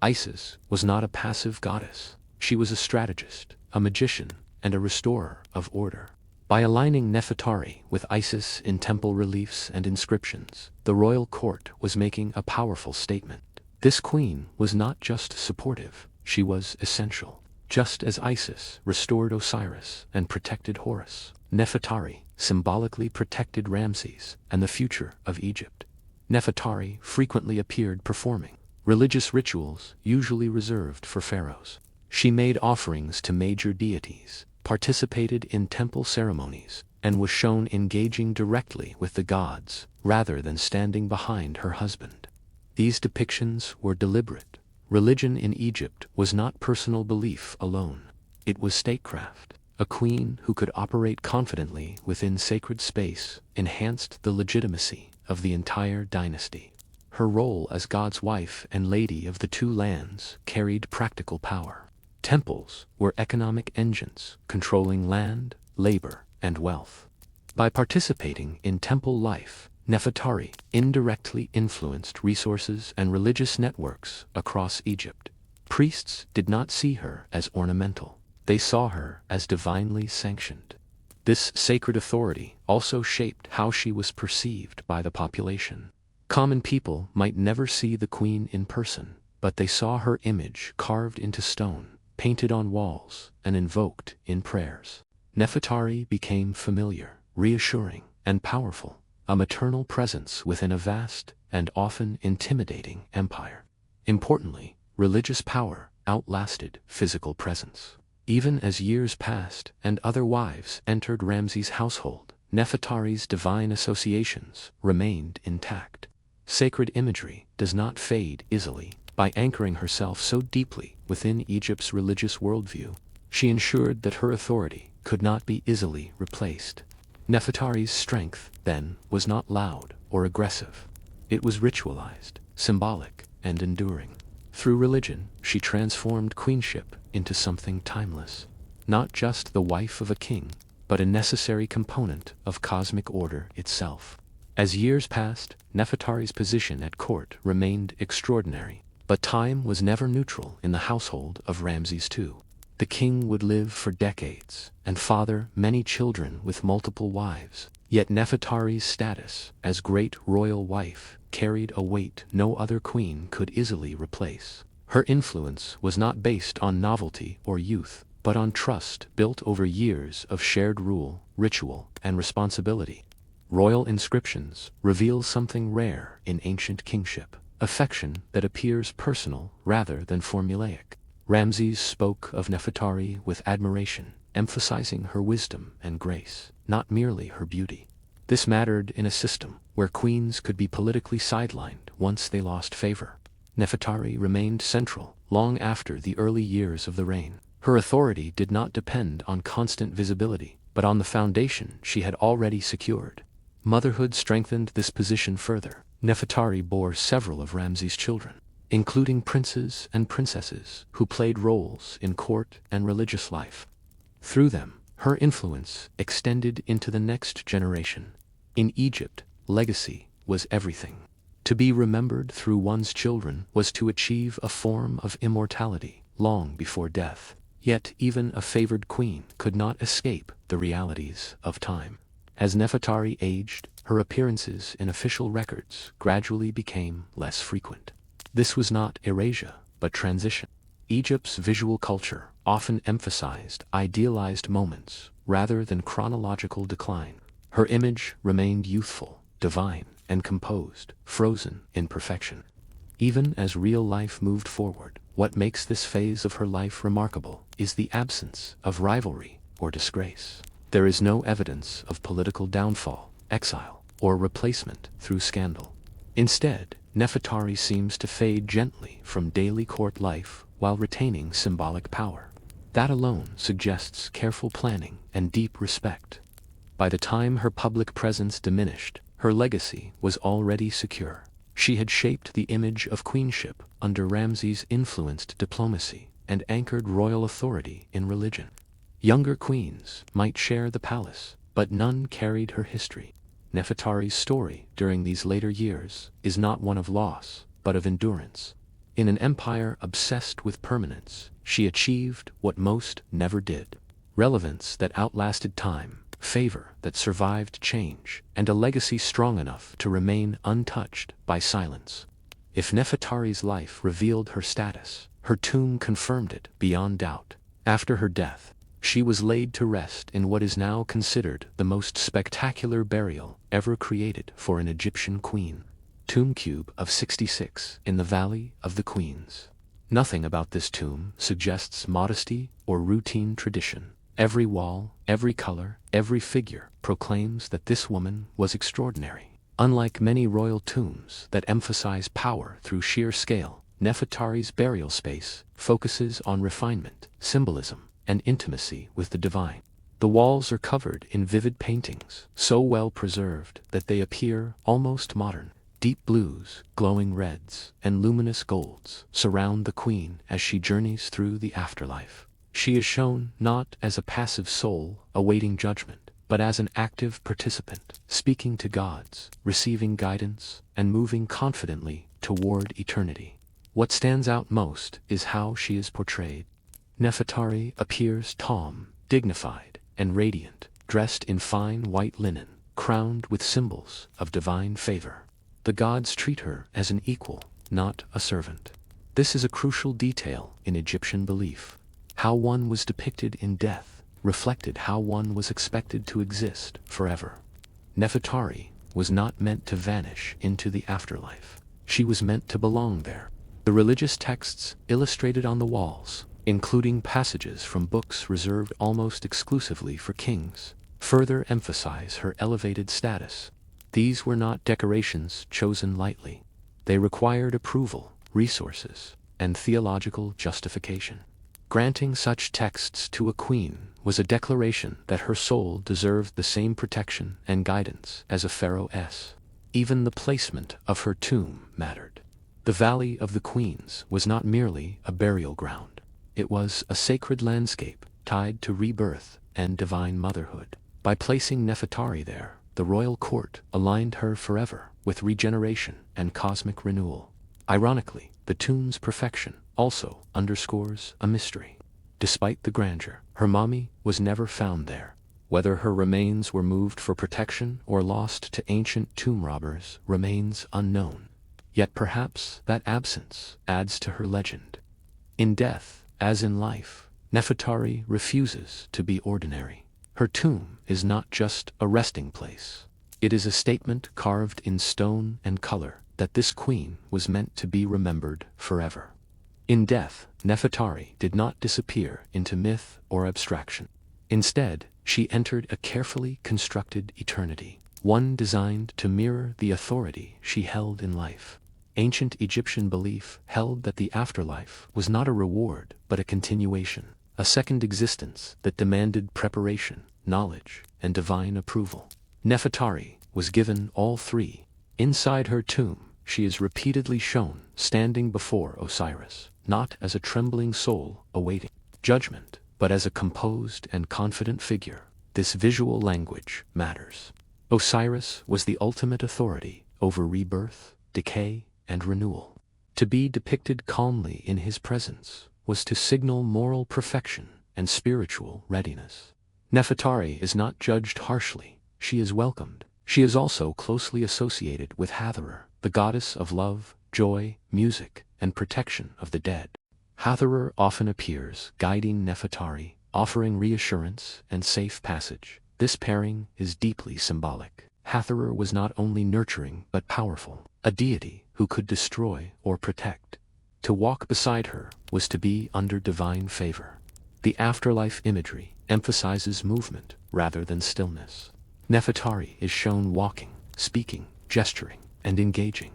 A: Isis was not a passive goddess. She was a strategist, a magician, and a restorer of order. By aligning Nefertari with Isis in temple reliefs and inscriptions, the royal court was making a powerful statement. This queen was not just supportive, she was essential. Just as Isis restored Osiris and protected Horus, Nefertari symbolically protected Ramses and the future of Egypt. Nefertari frequently appeared performing religious rituals usually reserved for pharaohs. She made offerings to major deities, participated in temple ceremonies, and was shown engaging directly with the gods, rather than standing behind her husband. These depictions were deliberate. Religion in Egypt was not personal belief alone. It was statecraft. A queen who could operate confidently within sacred space enhanced the legitimacy of the entire dynasty. Her role as God's wife and lady of the two lands carried practical power. Temples were economic engines controlling land, labor, and wealth. By participating in temple life, Nefertari indirectly influenced resources and religious networks across Egypt. Priests did not see her as ornamental. They saw her as divinely sanctioned. This sacred authority also shaped how she was perceived by the population. Common people might never see the queen in person, but they saw her image carved into stone, painted on walls, and invoked in prayers. Nefertari became familiar, reassuring, and powerful, a maternal presence within a vast and often intimidating empire. Importantly, religious power outlasted physical presence. Even as years passed and other wives entered Ramses' household, Nefertari's divine associations remained intact. Sacred imagery does not fade easily. By anchoring herself so deeply within Egypt's religious worldview, she ensured that her authority could not be easily replaced. Nefertari's strength, then, was not loud or aggressive. It was ritualized, symbolic, and enduring. Through religion, she transformed queenship into something timeless. Not just the wife of a king, but a necessary component of cosmic order itself. As years passed, Nefertari's position at court remained extraordinary. But time was never neutral in the household of Ramses II. The king would live for decades and father many children with multiple wives. Yet Nefertari's status as great royal wife carried a weight no other queen could easily replace. Her influence was not based on novelty or youth, but on trust built over years of shared rule, ritual, and responsibility. Royal inscriptions reveal something rare in ancient kingship: affection that appears personal rather than formulaic. Ramses spoke of Nefertari with admiration, emphasizing her wisdom and grace, not merely her beauty. This mattered in a system where queens could be politically sidelined once they lost favor. Nefertari remained central long after the early years of the reign. Her authority did not depend on constant visibility, but on the foundation she had already secured. Motherhood strengthened this position further. Nefertari bore several of Ramses' children, including princes and princesses who played roles in court and religious life. Through them, her influence extended into the next generation. In Egypt, legacy was everything. To be remembered through one's children was to achieve a form of immortality long before death. Yet even a favored queen could not escape the realities of time. As Nefertari aged, her appearances in official records gradually became less frequent. This was not erasure, but transition. Egypt's visual culture often emphasized idealized moments rather than chronological decline. Her image remained youthful, divine, and composed, frozen in perfection. Even as real life moved forward, what makes this phase of her life remarkable is the absence of rivalry or disgrace. There is no evidence of political downfall, exile, or replacement through scandal. Instead, Nefertari seems to fade gently from daily court life while retaining symbolic power. That alone suggests careful planning and deep respect. By the time her public presence diminished, her legacy was already secure. She had shaped the image of queenship under Ramses' influenced diplomacy and anchored royal authority in religion. Younger queens might share the palace, but none carried her history. Nefertari's story during these later years is not one of loss, but of endurance. In an empire obsessed with permanence, she achieved what most never did: relevance that outlasted time, favor that survived change, and a legacy strong enough to remain untouched by silence. If Nefertari's life revealed her status, her tomb confirmed it beyond doubt. After her death, she was laid to rest in what is now considered the most spectacular burial ever created for an Egyptian queen. Tomb Cube of 66 in the Valley of the Queens. Nothing about this tomb suggests modesty or routine tradition. Every wall, every color, every figure proclaims that this woman was extraordinary. Unlike many royal tombs that emphasize power through sheer scale, Nefertari's burial space focuses on refinement, symbolism, and intimacy with the divine. The walls are covered in vivid paintings, so well preserved that they appear almost modern. Deep blues, glowing reds, and luminous golds surround the queen as she journeys through the afterlife. She is shown not as a passive soul awaiting judgment, but as an active participant, speaking to gods, receiving guidance, and moving confidently toward eternity. What stands out most is how she is portrayed. Nefertari appears calm, dignified, and radiant, dressed in fine white linen, crowned with symbols of divine favor. The gods treat her as an equal, not a servant. This is a crucial detail in Egyptian belief. How one was depicted in death reflected how one was expected to exist forever. Nefertari was not meant to vanish into the afterlife. She was meant to belong there. The religious texts illustrated on the walls, including passages from books reserved almost exclusively for kings, further emphasize her elevated status. These were not decorations chosen lightly. They required approval, resources, and theological justification. Granting such texts to a queen was a declaration that her soul deserved the same protection and guidance as a pharaoh's. Even the placement of her tomb mattered. The Valley of the Queens was not merely a burial ground. It was a sacred landscape tied to rebirth and divine motherhood. By placing Nefertari there, the royal court aligned her forever with regeneration and cosmic renewal. Ironically, the tomb's perfection also underscores a mystery. Despite the grandeur, her mummy was never found there. Whether her remains were moved for protection or lost to ancient tomb robbers remains unknown. Yet perhaps that absence adds to her legend. In death, as in life, Nefertari refuses to be ordinary. Her tomb is not just a resting place. It is a statement carved in stone and color that this queen was meant to be remembered forever. In death, Nefertari did not disappear into myth or abstraction. Instead, she entered a carefully constructed eternity, one designed to mirror the authority she held in life. Ancient Egyptian belief held that the afterlife was not a reward but a continuation, a second existence that demanded preparation, knowledge, and divine approval. Nefertari was given all three. Inside her tomb, she is repeatedly shown standing before Osiris, not as a trembling soul awaiting judgment, but as a composed and confident figure. This visual language matters. Osiris was the ultimate authority over rebirth, decay, and renewal. To be depicted calmly in his presence was to signal moral perfection and spiritual readiness. Nefertari is not judged harshly, she is welcomed. She is also closely associated with Hathor, the goddess of love, joy, music, and protection of the dead. Hathor often appears, guiding Nefertari, offering reassurance and safe passage. This pairing is deeply symbolic. Hathor was not only nurturing but powerful, a deity who could destroy or protect. To walk beside her was to be under divine favor. The afterlife imagery emphasizes movement rather than stillness. Nefertari is shown walking, speaking, gesturing, and engaging.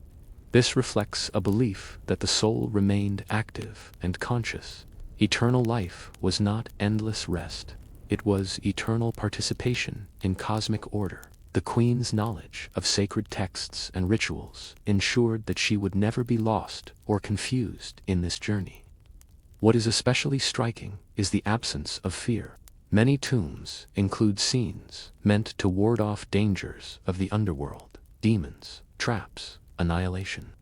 A: This reflects a belief that the soul remained active and conscious. Eternal life was not endless rest. It was eternal participation in cosmic order. The queen's knowledge of sacred texts and rituals ensured that she would never be lost or confused in this journey. What is especially striking is the absence of fear. Many tombs include scenes meant to ward off dangers of the underworld, demons, traps, annihilation.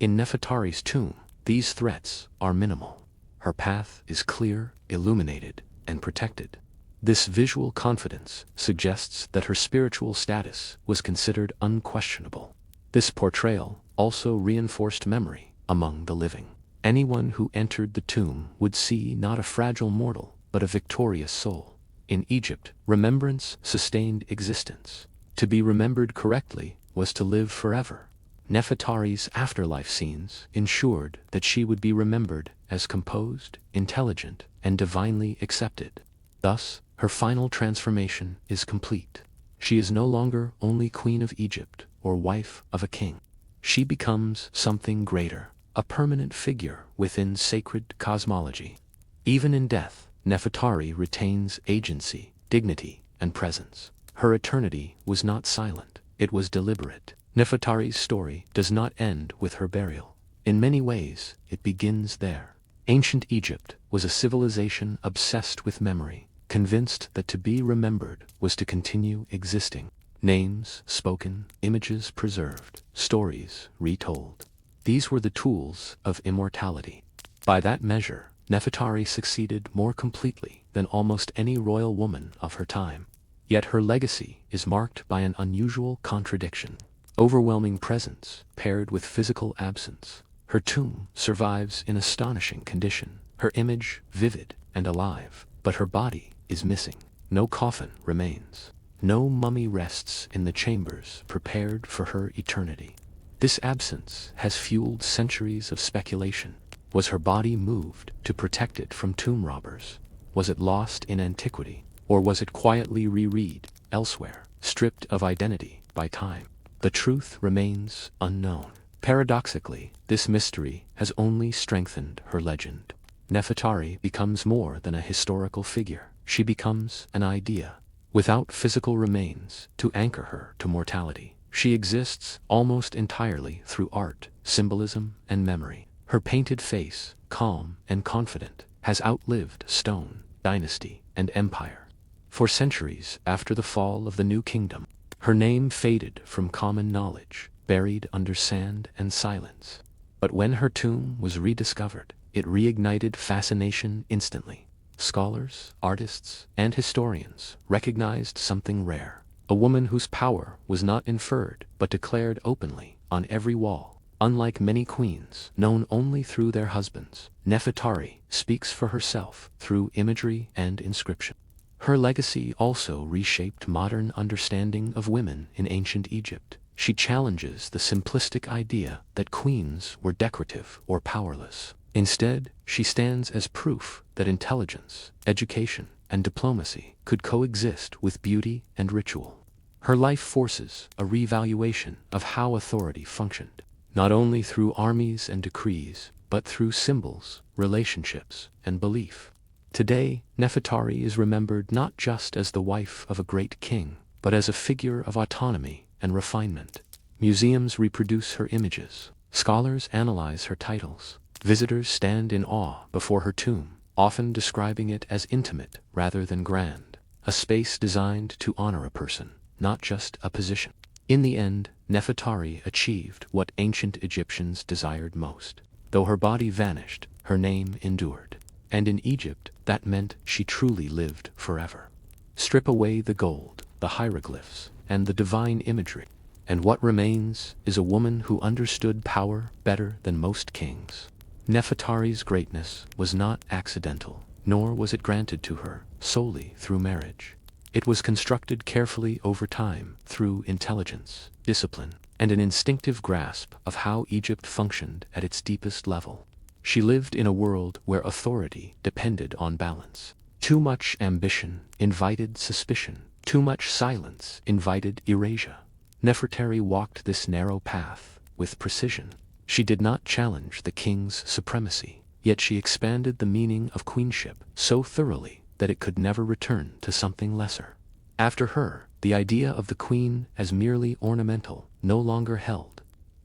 A: In Nefertari's tomb, these threats are minimal. Her path is clear, illuminated, and protected. This visual confidence suggests that her spiritual status was considered unquestionable. This portrayal also reinforced memory among the living. Anyone who entered the tomb would see not a fragile mortal, but a victorious soul. In Egypt, remembrance sustained existence. To be remembered correctly was to live forever. Nefertari's afterlife scenes ensured that she would be remembered as composed, intelligent, and divinely accepted. Thus, her final transformation is complete. She is no longer only Queen of Egypt or wife of a king. She becomes something greater, a permanent figure within sacred cosmology. Even in death, Nefertari retains agency, dignity, and presence. Her eternity was not silent, it was deliberate. Nefertari's story does not end with her burial. In many ways, it begins there. Ancient Egypt was a civilization obsessed with memory, convinced that to be remembered was to continue existing. Names spoken, images preserved, stories retold. These were the tools of immortality. By that measure, Nefertari succeeded more completely than almost any royal woman of her time. Yet her legacy is marked by an unusual contradiction. Overwhelming presence paired with physical absence. Her tomb survives in astonishing condition, her image vivid and alive, but her body is missing. No coffin remains. No mummy rests in the chambers prepared for her eternity. This absence has fueled centuries of speculation. Was her body moved to protect it from tomb robbers? Was it lost in antiquity? Or was it quietly reread elsewhere, stripped of identity by time? The truth remains unknown. Paradoxically, this mystery has only strengthened her legend. Nefertari becomes more than a historical figure. She becomes an idea. Without physical remains to anchor her to mortality, she exists almost entirely through art, symbolism, and memory. Her painted face, calm and confident, has outlived stone, dynasty, and empire. For centuries after the fall of the New Kingdom, her name faded from common knowledge, buried under sand and silence. But when her tomb was rediscovered, it reignited fascination instantly. Scholars, artists, and historians recognized something rare. A woman whose power was not inferred but declared openly on every wall. Unlike many queens, known only through their husbands, Nefertari speaks for herself through imagery and inscription. Her legacy also reshaped modern understanding of women in ancient Egypt. She challenges the simplistic idea that queens were decorative or powerless. Instead, she stands as proof that intelligence, education, and diplomacy could coexist with beauty and ritual. Her life forces a revaluation of how authority functioned, not only through armies and decrees, but through symbols, relationships, and belief. Today, Nefertari is remembered not just as the wife of a great king, but as a figure of autonomy and refinement. Museums reproduce her images. Scholars analyze her titles. Visitors stand in awe before her tomb, often describing it as intimate rather than grand, a space designed to honor a person, not just a position. In the end, Nefertari achieved what ancient Egyptians desired most. Though her body vanished, her name endured. And in Egypt, that meant she truly lived forever. Strip away the gold, the hieroglyphs, and the divine imagery, and what remains is a woman who understood power better than most kings. Nefertari's greatness was not accidental, nor was it granted to her solely through marriage. It was constructed carefully over time through intelligence, discipline, and an instinctive grasp of how Egypt functioned at its deepest level. She lived in a world where authority depended on balance. Too much ambition invited suspicion. Too much silence invited erasure. Nefertari walked this narrow path with precision. She did not challenge the king's supremacy, yet she expanded the meaning of queenship so thoroughly that it could never return to something lesser. After her, the idea of the queen as merely ornamental no longer held.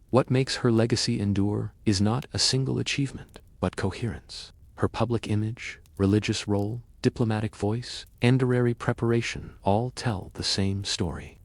A: What makes her legacy endure is not a single achievement, but coherence. Her public image, religious role, diplomatic voice, and literary preparation all tell the same story.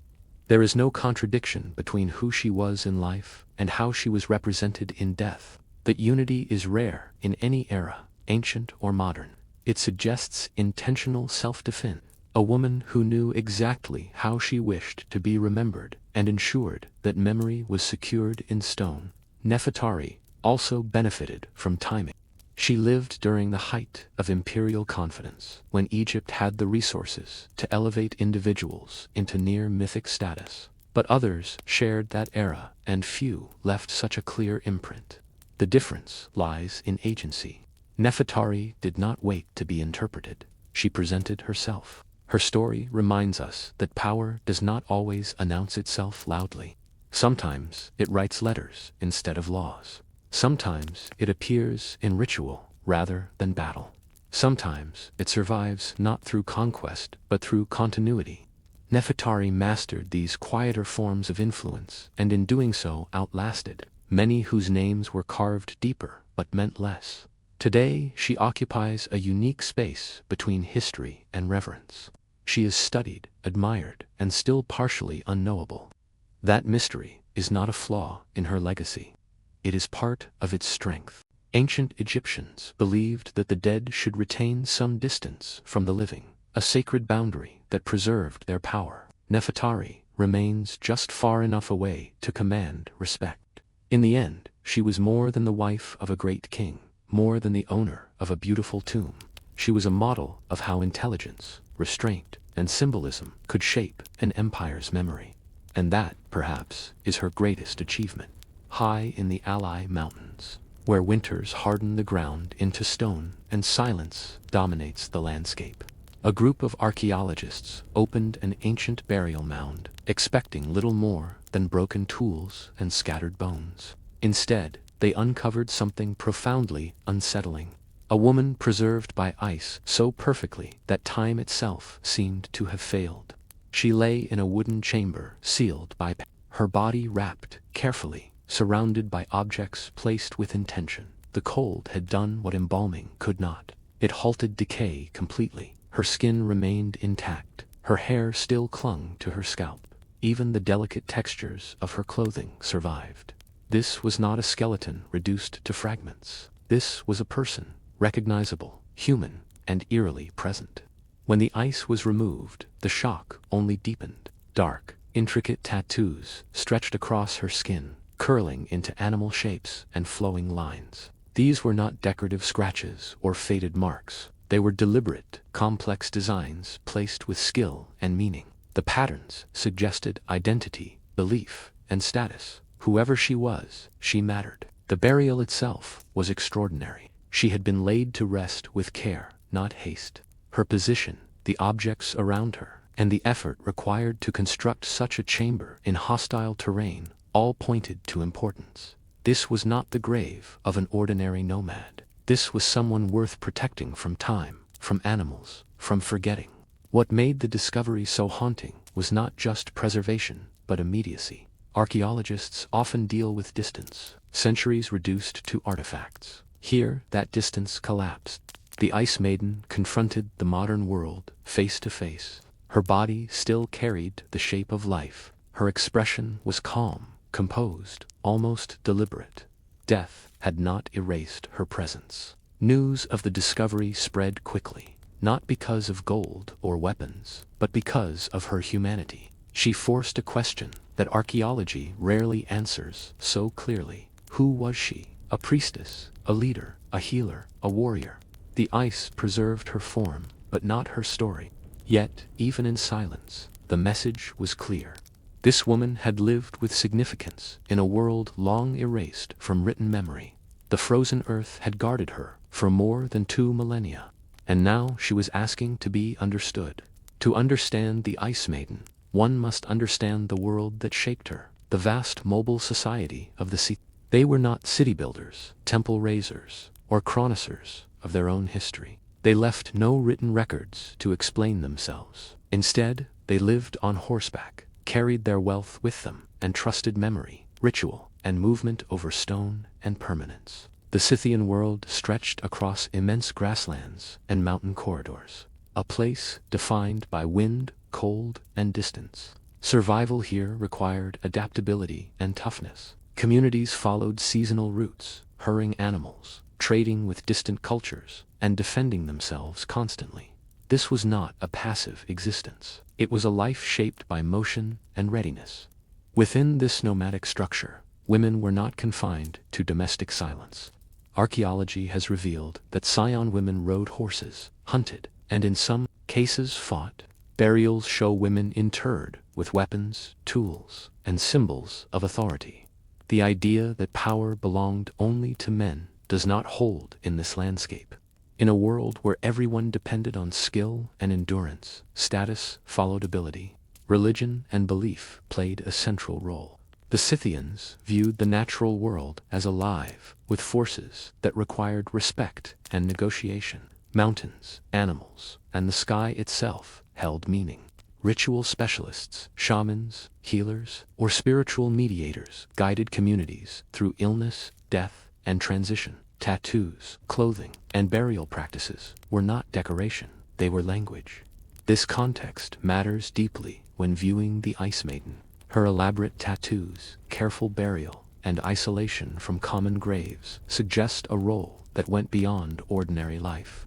A: There is no contradiction between who she was in life and how she was represented in death. That unity is rare in any era, ancient or modern. It suggests intentional self-defense. A woman who knew exactly how she wished to be remembered and ensured that memory was secured in stone. Nefertari also benefited from timing. She lived during the height of imperial confidence, when Egypt had the resources to elevate individuals into near mythic status. But others shared that era, and few left such a clear imprint. The difference lies in agency. Nefertari did not wait to be interpreted. She presented herself. Her story reminds us that power does not always announce itself loudly. Sometimes it writes letters instead of laws. Sometimes it appears in ritual rather than battle. Sometimes it survives not through conquest but through continuity. Nefertari mastered these quieter forms of influence, and in doing so outlasted many whose names were carved deeper but meant less. Today she occupies a unique space between history and reverence. She is studied, admired, and still partially unknowable. That mystery is not a flaw in her legacy. It is part of its strength. Ancient Egyptians believed that the dead should retain some distance from the living, a sacred boundary that preserved their power. Nefertari remains just far enough away to command respect. In the end, she was more than the wife of a great king, more than the owner of a beautiful tomb. She was a model of how intelligence, restraint, and symbolism could shape an empire's memory. And that, perhaps, is her greatest achievement. High in the Alai Mountains, where winters harden the ground into stone and silence dominates the landscape, a group of archaeologists opened an ancient burial mound, expecting little more than broken tools and scattered bones. Instead, they uncovered something profoundly unsettling. A woman preserved by ice so perfectly that time itself seemed to have failed. She lay in a wooden chamber sealed by her body wrapped carefully, surrounded by objects placed with intention. The cold had done what embalming could not. It halted decay completely. Her skin remained intact. Her hair still clung to her scalp. Even the delicate textures of her clothing survived. This was not a skeleton reduced to fragments. This was a person, recognizable, human, and eerily present. When the ice was removed, the shock only deepened. Dark, intricate tattoos stretched across her skin, curling into animal shapes and flowing lines. These were not decorative scratches or faded marks. They were deliberate, complex designs placed with skill and meaning. The patterns suggested identity, belief, and status. Whoever she was, she mattered. The burial itself was extraordinary. She had been laid to rest with care, not haste. Her position, the objects around her, and the effort required to construct such a chamber in hostile terrain all pointed to importance. This was not the grave of an ordinary nomad. This was someone worth protecting from time, from animals, from forgetting. What made the discovery so haunting was not just preservation, but immediacy. Archaeologists often deal with distance, centuries reduced to artifacts. Here, that distance collapsed. The Ice Maiden confronted the modern world face to face. Her body still carried the shape of life. Her expression was calm, composed, almost deliberate. Death had not erased her presence. News of the discovery spread quickly, not because of gold or weapons, but because of her humanity. She forced a question that archaeology rarely answers so clearly. Who was she? A priestess, a leader, a healer, a warrior. The ice preserved her form, but not her story. Yet, even in silence, the message was clear. This woman had lived with significance in a world long erased from written memory. The frozen earth had guarded her for more than 2 millennia, and now she was asking to be understood. To understand the Ice Maiden, one must understand the world that shaped her, the vast mobile society of the sea. They were not city builders, temple raisers, or chroniclers of their own history. They left no written records to explain themselves. Instead, they lived on horseback, carried their wealth with them, and trusted memory, ritual, and movement over stone and permanence. The Scythian world stretched across immense grasslands and mountain corridors, a place defined by wind, cold, and distance. Survival here required adaptability and toughness. Communities followed seasonal routes, herding animals, trading with distant cultures, and defending themselves constantly. This was not a passive existence. It was a life shaped by motion and readiness. Within this nomadic structure, women were not confined to domestic silence. Archaeology has revealed that Scion women rode horses, hunted, and in some cases fought. Burials show women interred with weapons, tools, and symbols of authority. The idea that power belonged only to men does not hold in this landscape. In a world where everyone depended on skill and endurance, status followed ability. Religion and belief played a central role. The Scythians viewed the natural world as alive, with forces that required respect and negotiation. Mountains, animals, and the sky itself held meaning. Ritual specialists, shamans, healers, or spiritual mediators guided communities through illness, death, and transition. Tattoos, clothing, and burial practices were not decoration, they were language. This context matters deeply when viewing the Ice Maiden. Her elaborate tattoos, careful burial, and isolation from common graves suggest a role that went beyond ordinary life.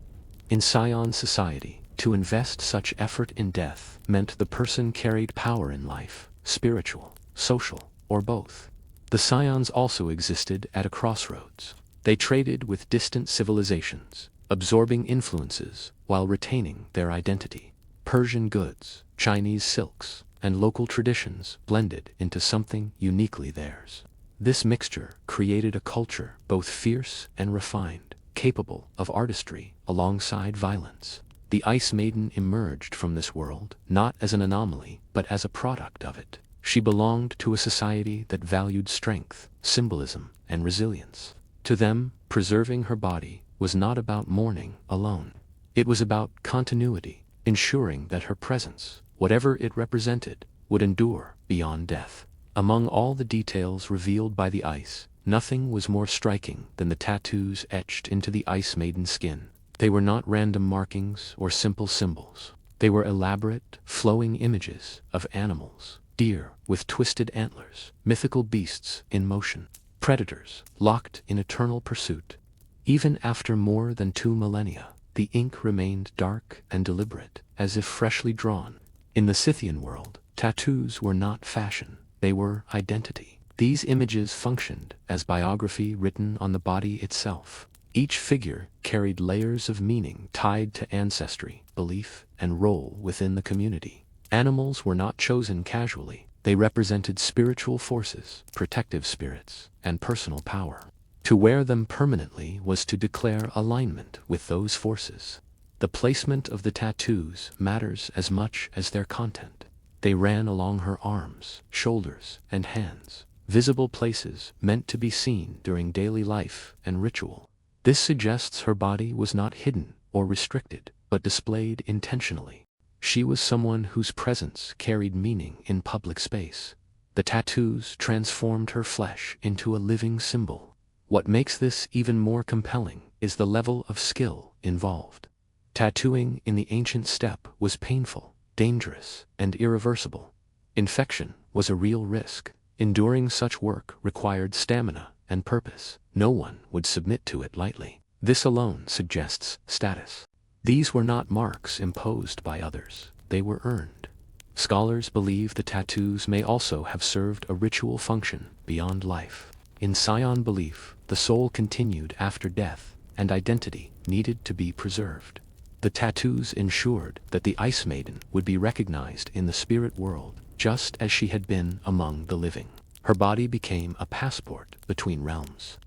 A: In Scion society, to invest such effort in death meant the person carried power in life, spiritual, social, or both. The Scions also existed at a crossroads. They traded with distant civilizations, absorbing influences while retaining their identity. Persian goods, Chinese silks, and local traditions blended into something uniquely theirs. This mixture created a culture both fierce and refined, capable of artistry alongside violence. The Ice Maiden emerged from this world not as an anomaly, but as a product of it. She belonged to a society that valued strength, symbolism, and resilience. To them, preserving her body was not about mourning alone. It was about continuity, ensuring that her presence, whatever it represented, would endure beyond death. Among all the details revealed by the ice, nothing was more striking than the tattoos etched into the Ice Maiden's skin. They were not random markings or simple symbols. They were elaborate, flowing images of animals, deer with twisted antlers, mythical beasts in motion, predators locked in eternal pursuit. Even after more than 2 millennia, the ink remained dark and deliberate, as if freshly drawn. In the Scythian world, tattoos were not fashion, they were identity. These images functioned as biography written on the body itself. Each figure carried layers of meaning tied to ancestry, belief, and role within the community. Animals were not chosen casually. They represented spiritual forces, protective spirits, and personal power. To wear them permanently was to declare alignment with those forces. The placement of the tattoos matters as much as their content. They ran along her arms, shoulders, and hands, visible places meant to be seen during daily life and ritual. This suggests her body was not hidden or restricted, but displayed intentionally. She was someone whose presence carried meaning in public space. The tattoos transformed her flesh into a living symbol. What makes this even more compelling is the level of skill involved. Tattooing in the ancient steppe was painful, dangerous, and irreversible. Infection was a real risk. Enduring such work required stamina and purpose. No one would submit to it lightly. This alone suggests status. These were not marks imposed by others, they were earned. Scholars believe the tattoos may also have served a ritual function beyond life. In Scion belief, the soul continued after death, and identity needed to be preserved. The tattoos ensured that the Ice Maiden would be recognized in the spirit world, just as she had been among the living. Her body became a passport between realms.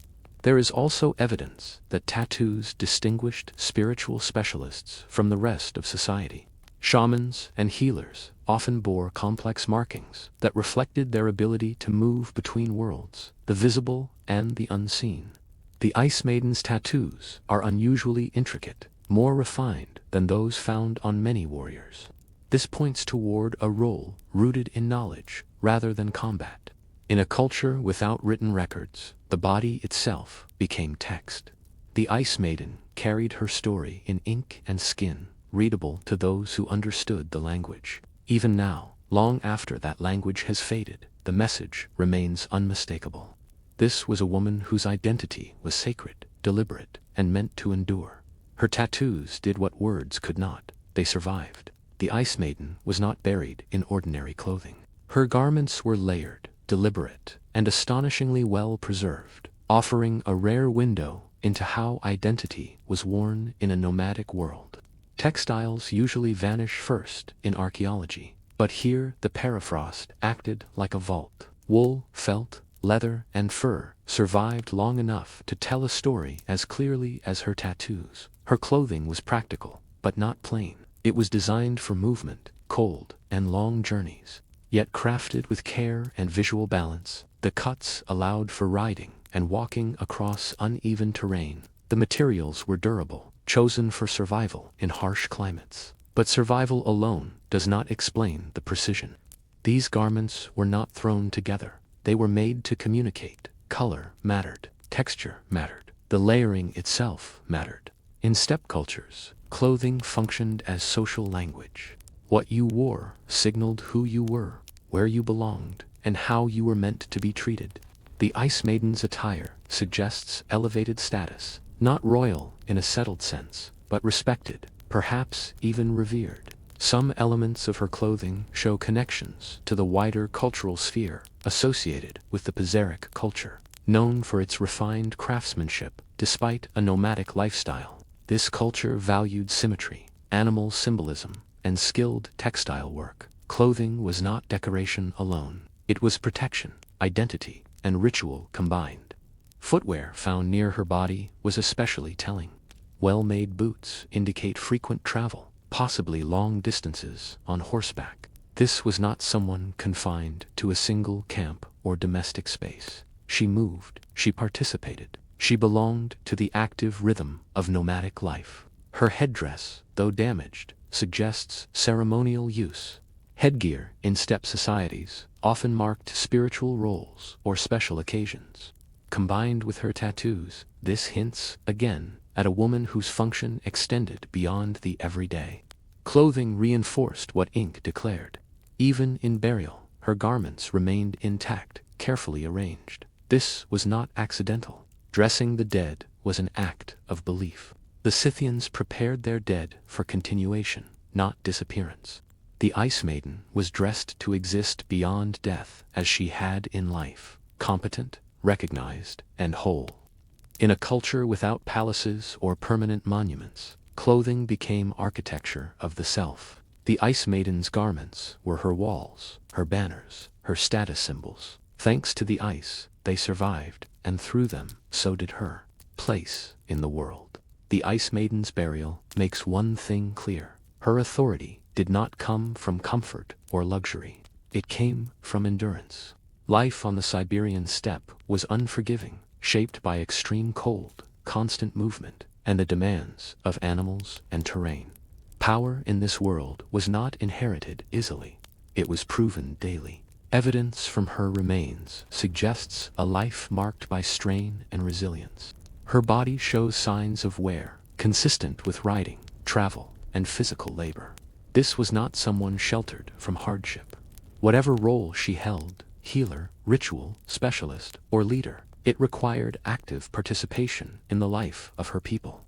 A: There is also evidence that tattoos distinguished spiritual specialists from the rest of society. Shamans and healers often bore complex markings that reflected their ability to move between worlds, the visible and the unseen. The Ice Maiden's tattoos are unusually intricate, more refined than those found on many warriors. This points toward a role rooted in knowledge rather than combat. In a culture without written records, the body itself became text. The Ice Maiden carried her story in ink and skin, readable to those who understood the language. Even now, long after that language has faded, the message remains unmistakable. This was a woman whose identity was sacred, deliberate, and meant to endure. Her tattoos did what words could not. They survived. The Ice Maiden was not buried in ordinary clothing. Her garments were layered, deliberate, and astonishingly well preserved, offering a rare window into how identity was worn in a nomadic world. Textiles usually vanish first in archaeology, but here the permafrost acted like a vault. Wool, felt, leather, and fur survived long enough to tell a story as clearly as her tattoos. Her clothing was practical, but not plain. It was designed for movement, cold, and long journeys. Yet crafted with care and visual balance, the cuts allowed for riding and walking across uneven terrain. The materials were durable, chosen for survival in harsh climates. But survival alone does not explain the precision. These garments were not thrown together. They were made to communicate. Color mattered. Texture mattered. The layering itself mattered. In steppe cultures, clothing functioned as social language. What you wore signaled who you were, where you belonged, and how you were meant to be treated. The Ice Maiden's attire suggests elevated status, not royal in a settled sense, but respected, perhaps even revered. Some elements of her clothing show connections to the wider cultural sphere associated with the Pizarric culture, known for its refined craftsmanship despite a nomadic lifestyle. This culture valued symmetry, animal symbolism, and skilled textile work. Clothing was not decoration alone. It was protection, identity, and ritual combined. Footwear found near her body was especially telling. Well-made boots indicate frequent travel, possibly long distances on horseback. This was not someone confined to a single camp or domestic space. She moved, she participated, she belonged to the active rhythm of nomadic life. Her headdress, though damaged, suggests ceremonial use. Headgear in steppe societies often marked spiritual roles or special occasions. Combined with her tattoos, this hints, again, at a woman whose function extended beyond the everyday. Clothing reinforced what ink declared. Even in burial, her garments remained intact, carefully arranged. This was not accidental. Dressing the dead was an act of belief. The Scythians prepared their dead for continuation, not disappearance. The Ice Maiden was dressed to exist beyond death as she had in life, competent, recognized, and whole. In a culture without palaces or permanent monuments, clothing became architecture of the self. The Ice Maiden's garments were her walls, her banners, her status symbols. Thanks to the ice, they survived, and through them, so did her place in the world. The Ice Maiden's burial makes one thing clear. Her authority did not come from comfort or luxury. It came from endurance. Life on the Siberian steppe was unforgiving, shaped by extreme cold, constant movement, and the demands of animals and terrain. Power in this world was not inherited easily. It was proven daily. Evidence from her remains suggests a life marked by strain and resilience. Her body shows signs of wear, consistent with riding, travel, and physical labor. This was not someone sheltered from hardship. Whatever role she held, healer, ritual, specialist, or leader, it required active participation in the life of her people.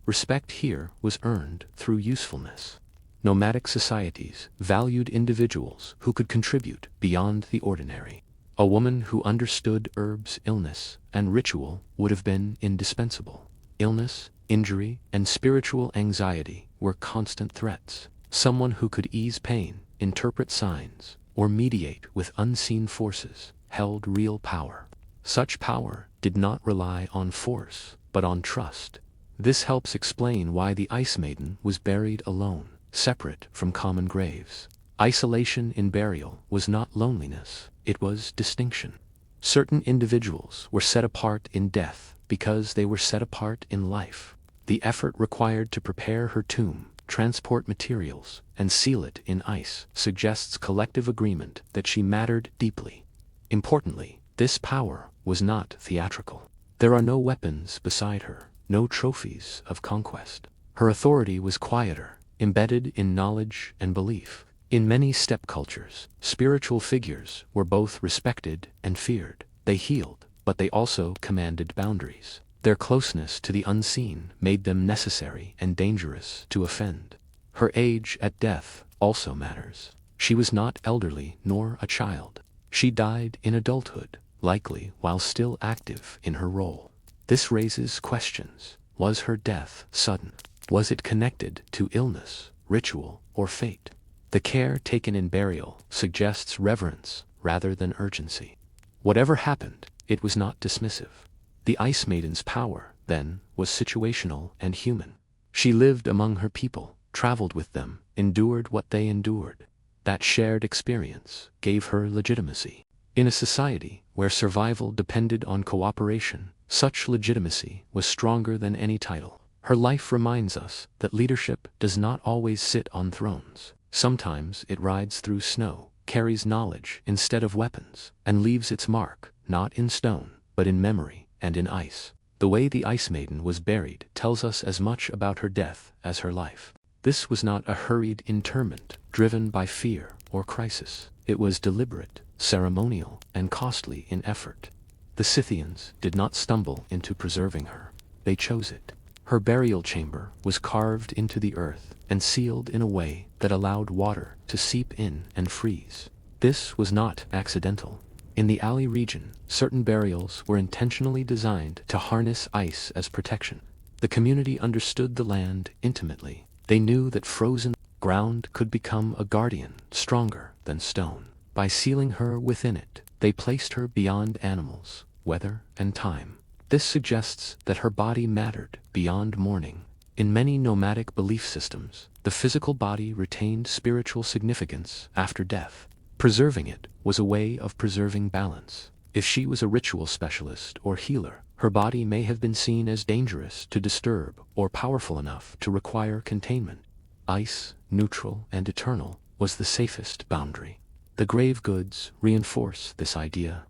A: Respect here was earned through usefulness. Nomadic societies valued individuals who could contribute beyond the ordinary. A woman who understood herbs, illness, and ritual would have been indispensable. Illness, injury, and spiritual anxiety were constant threats. Someone who could ease pain, interpret signs, or mediate with unseen forces held real power. Such power did not rely on force, but on trust. This helps explain why the Ice Maiden was buried alone, separate from common graves. Isolation in burial was not loneliness, it was distinction. Certain individuals were set apart in death because they were set apart in life. The effort required to prepare her tomb, transport materials, and seal it in ice suggests collective agreement that she mattered deeply. Importantly, this power was not theatrical. There are no weapons beside her, no trophies of conquest. Her authority was quieter, embedded in knowledge and belief. In many steppe cultures, spiritual figures were both respected and feared. They healed, but they also commanded boundaries. Their closeness to the unseen made them necessary and dangerous to offend. Her age at death also matters. She was not elderly nor a child. She died in adulthood, likely while still active in her role. This raises questions. Was her death sudden? Was it connected to illness, ritual, or fate? The care taken in burial suggests reverence rather than urgency. Whatever happened, it was not dismissive. The Ice Maiden's power, then, was situational and human. She lived among her people, traveled with them, endured what they endured. That shared experience gave her legitimacy. In a society where survival depended on cooperation, such legitimacy was stronger than any title. Her life reminds us that leadership does not always sit on thrones. Sometimes it rides through snow, carries knowledge instead of weapons, and leaves its mark, not in stone, but in memory and in ice. The way the Ice Maiden was buried tells us as much about her death as her life. This was not a hurried interment, driven by fear or crisis. It was deliberate, ceremonial, and costly in effort. The Scythians did not stumble into preserving her. They chose it. Her burial chamber was carved into the earth and sealed in a way that allowed water to seep in and freeze. This was not accidental. In the Alley region, certain burials were intentionally designed to harness ice as protection. The community understood the land intimately. They knew that frozen ground could become a guardian stronger than stone. By sealing her within it, they placed her beyond animals, weather, and time. This suggests that her body mattered beyond mourning. In many nomadic belief systems, the physical body retained spiritual significance after death. Preserving it was a way of preserving balance. If she was a ritual specialist or healer, her body may have been seen as dangerous to disturb or powerful enough to require containment. Ice, neutral and eternal, was the safest boundary. The grave goods reinforce this idea.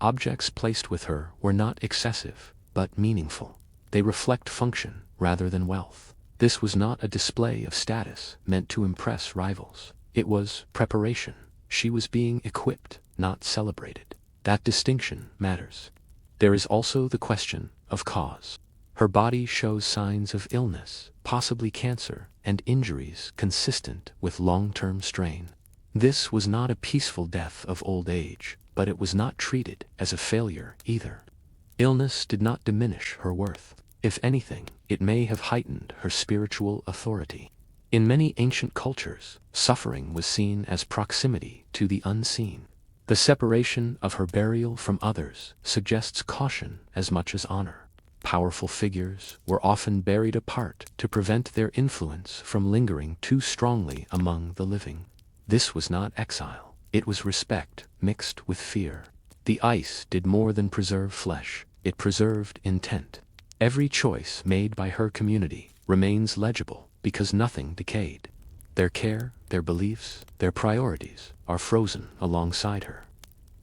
A: Objects placed with her were not excessive, but meaningful. They reflect function rather than wealth. This was not a display of status meant to impress rivals. It was preparation. She was being equipped, not celebrated. That distinction matters. There is also the question of cause. Her body shows signs of illness, possibly cancer, and injuries consistent with long-term strain. This was not a peaceful death of old age, but it was not treated as a failure either. Illness did not diminish her worth. If anything, it may have heightened her spiritual authority. In many ancient cultures, suffering was seen as proximity to the unseen. The separation of her burial from others suggests caution as much as honor. Powerful figures were often buried apart to prevent their influence from lingering too strongly among the living. This was not exile. It was respect mixed with fear. The ice did more than preserve flesh. It preserved intent. Every choice made by her community remains legible because nothing decayed. Their care, their beliefs, their priorities are frozen alongside her.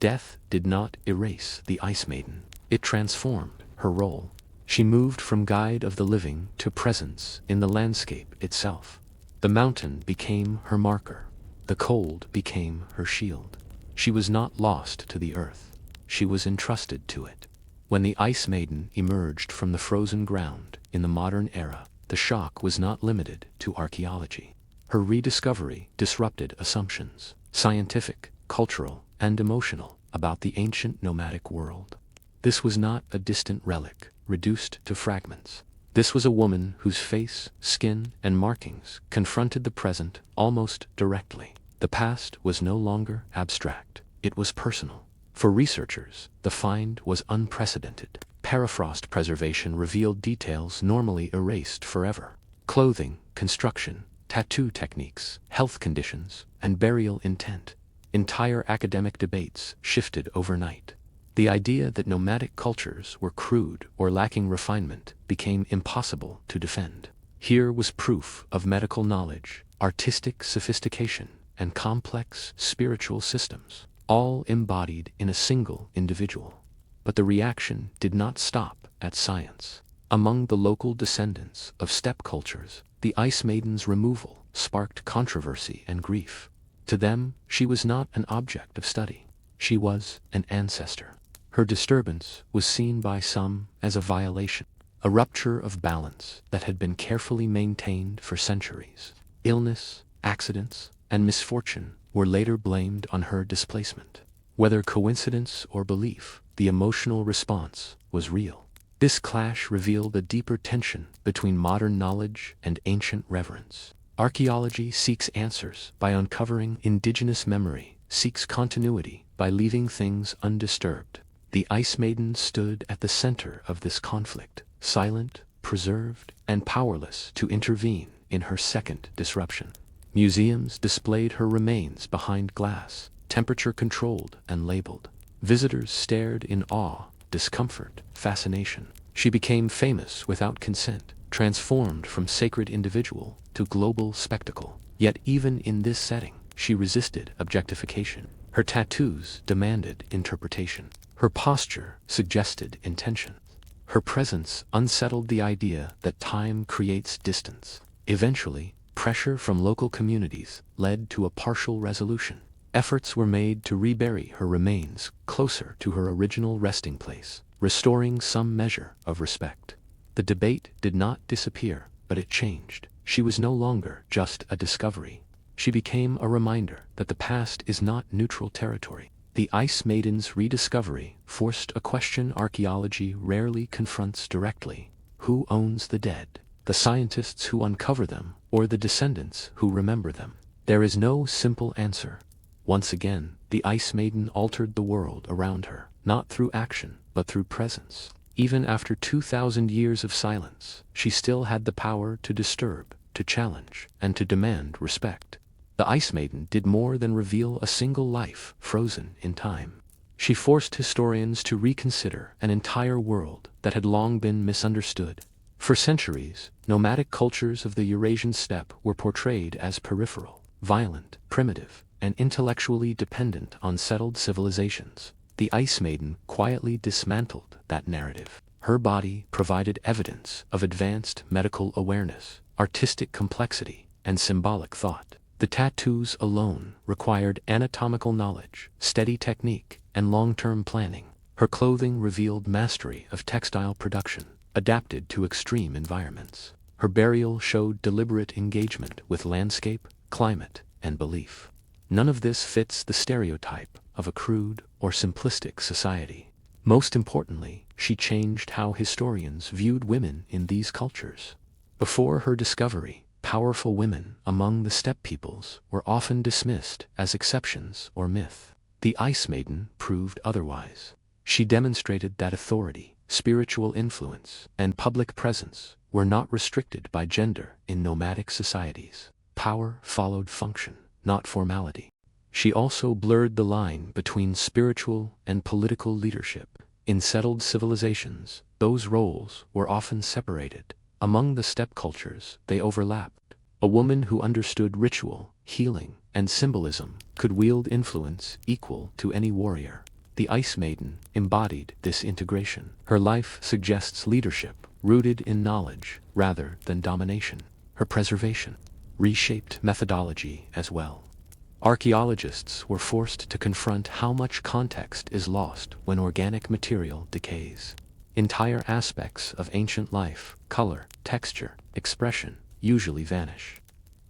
A: Death did not erase the Ice Maiden. It transformed her role. She moved from guide of the living to presence in the landscape itself. The mountain became her marker. The cold became her shield. She was not lost to the earth. She was entrusted to it. When the Ice Maiden emerged from the frozen ground in the modern era, the shock was not limited to archaeology. Her rediscovery disrupted assumptions, scientific, cultural, and emotional, about the ancient nomadic world. This was not a distant relic, reduced to fragments. This was a woman whose face, skin, and markings confronted the present almost directly. The past was no longer abstract. It was personal. For researchers, the find was unprecedented. Permafrost preservation revealed details normally erased forever. Clothing, construction, tattoo techniques, health conditions, and burial intent. Entire academic debates shifted overnight. The idea that nomadic cultures were crude or lacking refinement became impossible to defend. Here was proof of medical knowledge, artistic sophistication, and complex spiritual systems, all embodied in a single individual. But the reaction did not stop at science. Among the local descendants of steppe cultures, the Ice Maiden's removal sparked controversy and grief. To them, she was not an object of study. She was an ancestor. Her disturbance was seen by some as a violation, a rupture of balance that had been carefully maintained for centuries. Illness, accidents, and misfortune were later blamed on her displacement. Whether coincidence or belief, the emotional response was real. This clash revealed a deeper tension between modern knowledge and ancient reverence. Archaeology seeks answers by uncovering indigenous memory, seeks continuity by leaving things undisturbed. The Ice Maiden stood at the center of this conflict, silent, preserved, and powerless to intervene in her second disruption. Museums displayed her remains behind glass, temperature-controlled and labeled. Visitors stared in awe, discomfort, fascination. She became famous without consent, transformed from sacred individual to global spectacle. Yet even in this setting, she resisted objectification. Her tattoos demanded interpretation. Her posture suggested intention. Her presence unsettled the idea that time creates distance. Eventually, pressure from local communities led to a partial resolution. Efforts were made to rebury her remains closer to her original resting place, restoring some measure of respect. The debate did not disappear, but it changed. She was no longer just a discovery. She became a reminder that the past is not neutral territory. The Ice Maiden's rediscovery forced a question archaeology rarely confronts directly. Who owns the dead? The scientists who uncover them, or the descendants who remember them? There is no simple answer. Once again, the Ice Maiden altered the world around her, not through action, but through presence. Even after 2,000 years of silence, she still had the power to disturb, to challenge, and to demand respect. The Ice Maiden did more than reveal a single life frozen in time. She forced historians to reconsider an entire world that had long been misunderstood. For centuries, nomadic cultures of the Eurasian steppe were portrayed as peripheral, violent, primitive, and intellectually dependent on settled civilizations. The Ice Maiden quietly dismantled that narrative. Her body provided evidence of advanced medical awareness, artistic complexity, and symbolic thought. The tattoos alone required anatomical knowledge, steady technique, and long-term planning. Her clothing revealed mastery of textile production, adapted to extreme environments. Her burial showed deliberate engagement with landscape, climate, and belief. None of this fits the stereotype of a crude or simplistic society. Most importantly, she changed how historians viewed women in these cultures. Before her discovery, powerful women among the steppe peoples were often dismissed as exceptions or myth. The Ice Maiden proved otherwise. She demonstrated that authority, spiritual influence, and public presence were not restricted by gender in nomadic societies. Power followed function, not formality. She also blurred the line between spiritual and political leadership. In settled civilizations, those roles were often separated. Among the steppe cultures, they overlapped. A woman who understood ritual, healing, and symbolism could wield influence equal to any warrior. The Ice Maiden embodied this integration. Her life suggests leadership rooted in knowledge rather than domination. Her preservation reshaped methodology as well. Archaeologists were forced to confront how much context is lost when organic material decays. Entire aspects of ancient life, color, texture, expression, usually vanish.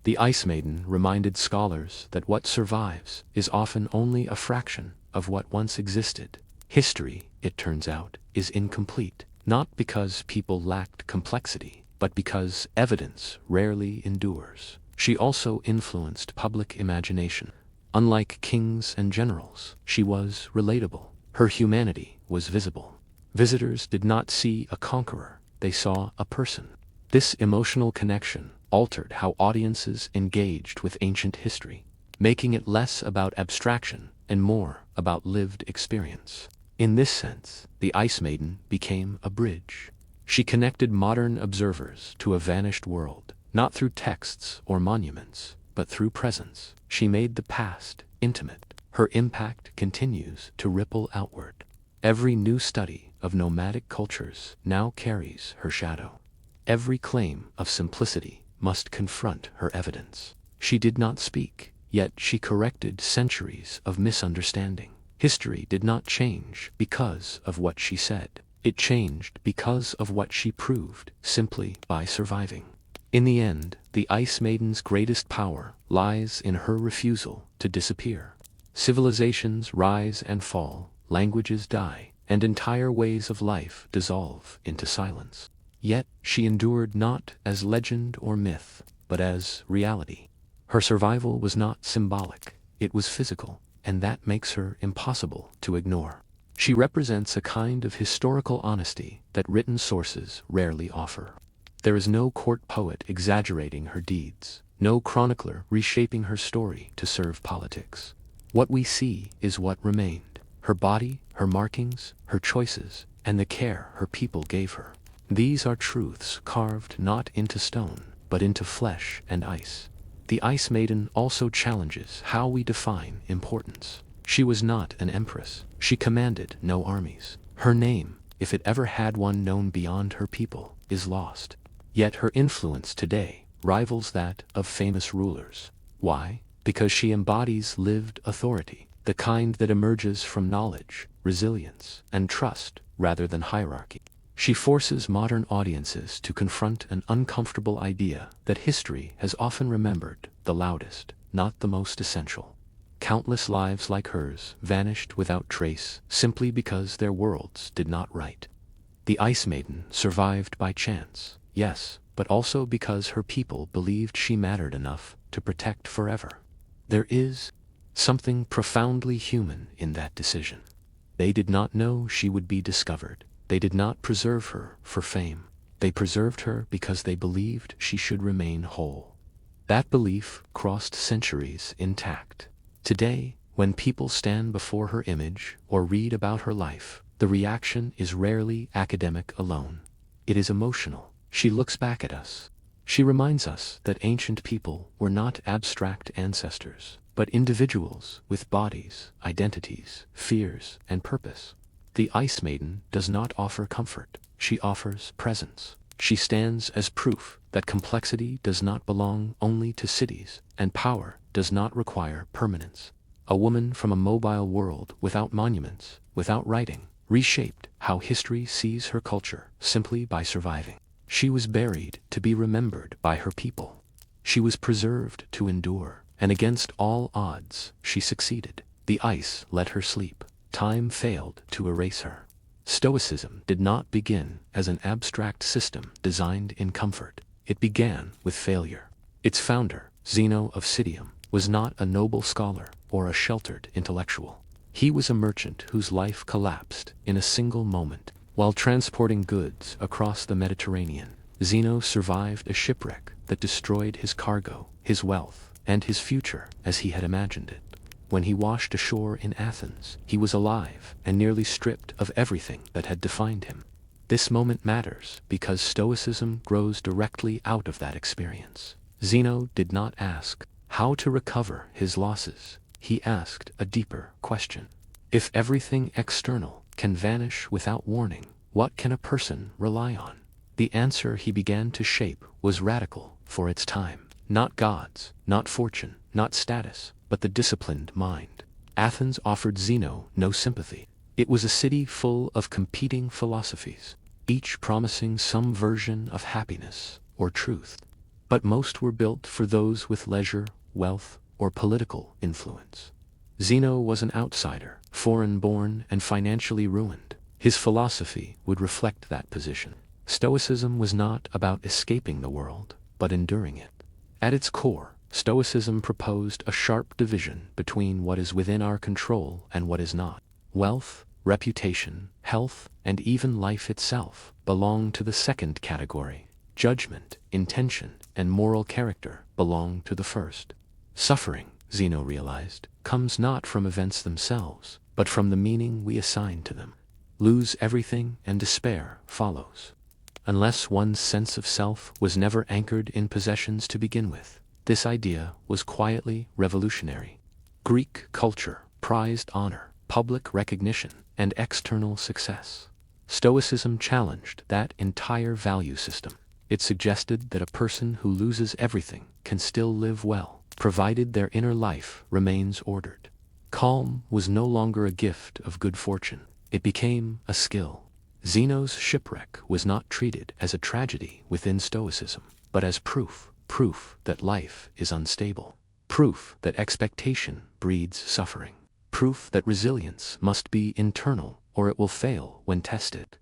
A: The Ice Maiden reminded scholars that what survives is often only a fraction of what once existed. History, it turns out, is incomplete, not because people lacked complexity, but because evidence rarely endures. She also influenced public imagination. Unlike kings and generals, she was relatable. Her humanity was visible. Visitors did not see a conqueror, they saw a person. This emotional connection altered how audiences engaged with ancient history, making it less about abstraction and more about lived experience. In this sense, the Ice Maiden became a bridge. She connected modern observers to a vanished world, not through texts or monuments, but through presence. She made the past intimate. Her impact continues to ripple outward. Every new study of nomadic cultures now carries her shadow. Every claim of simplicity must confront her evidence. She did not speak, yet she corrected centuries of misunderstanding. History did not change because of what she said. It changed because of what she proved simply by surviving. In the end, the Ice Maiden's greatest power lies in her refusal to disappear. Civilizations rise and fall, languages die, and entire ways of life dissolve into silence. Yet she endured not as legend or myth, but as reality. Her survival was not symbolic, it was physical, and that makes her impossible to ignore. She represents a kind of historical honesty that written sources rarely offer. There is no court poet exaggerating her deeds, no chronicler reshaping her story to serve politics. What we see is what remained: her body, her markings, her choices, and the care her people gave her. These are truths carved not into stone, but into flesh and ice. The Ice Maiden also challenges how we define importance. She was not an empress. She commanded no armies. Her name, if it ever had one known beyond her people, is lost. Yet her influence today rivals that of famous rulers. Why? Because she embodies lived authority, the kind that emerges from knowledge, resilience, and trust rather than hierarchy. She forces modern audiences to confront an uncomfortable idea that history has often remembered the loudest, not the most essential. Countless lives like hers vanished without trace simply because their worlds did not right. The Ice Maiden survived by chance, yes, but also because her people believed she mattered enough to protect forever. There is something profoundly human in that decision. They did not know she would be discovered. They did not preserve her for fame. They preserved her because they believed she should remain whole. That belief crossed centuries intact. Today, when people stand before her image or read about her life, the reaction is rarely academic alone. It is emotional. She looks back at us. She reminds us that ancient people were not abstract ancestors, but individuals with bodies, identities, fears, and purpose. The Ice Maiden does not offer comfort. She offers presence. She stands as proof that complexity does not belong only to cities, and power does not require permanence. A woman from a mobile world without monuments, without writing, reshaped how history sees her culture simply by surviving. She was buried to be remembered by her people. She was preserved to endure, and against all odds, she succeeded. The ice let her sleep. Time failed to erase her. Stoicism did not begin as an abstract system designed in comfort. It began with failure. Its founder, Zeno of Citium, was not a noble scholar or a sheltered intellectual. He was a merchant whose life collapsed in a single moment. While transporting goods across the Mediterranean, Zeno survived a shipwreck that destroyed his cargo, his wealth, and his future as he had imagined it. When he washed ashore in Athens, he was alive and nearly stripped of everything that had defined him. This moment matters because Stoicism grows directly out of that experience. Zeno did not ask how to recover his losses. He asked a deeper question. If everything external can vanish without warning, what can a person rely on? The answer he began to shape was radical for its time. Not gods, not fortune, not status, but the disciplined mind. Athens offered Zeno no sympathy. It was a city full of competing philosophies, each promising some version of happiness or truth. But most were built for those with leisure, wealth, or political influence. Zeno was an outsider, foreign-born and financially ruined. His philosophy would reflect that position. Stoicism was not about escaping the world, but enduring it. At its core, Stoicism proposed a sharp division between what is within our control and what is not. Wealth, reputation, health, and even life itself belong to the second category. Judgment, intention, and moral character belong to the first. Suffering, Zeno realized, comes not from events themselves, but from the meaning we assign to them. Lose everything and despair follows. Unless one's sense of self was never anchored in possessions to begin with, this idea was quietly revolutionary. Greek culture prized honor, public recognition, and external success. Stoicism challenged that entire value system. It suggested that a person who loses everything can still live well, provided their inner life remains ordered. Calm was no longer a gift of good fortune. It became a skill. Zeno's shipwreck was not treated as a tragedy within Stoicism, but as proof that life is unstable, proof that expectation breeds suffering, proof that resilience must be internal or it will fail when tested.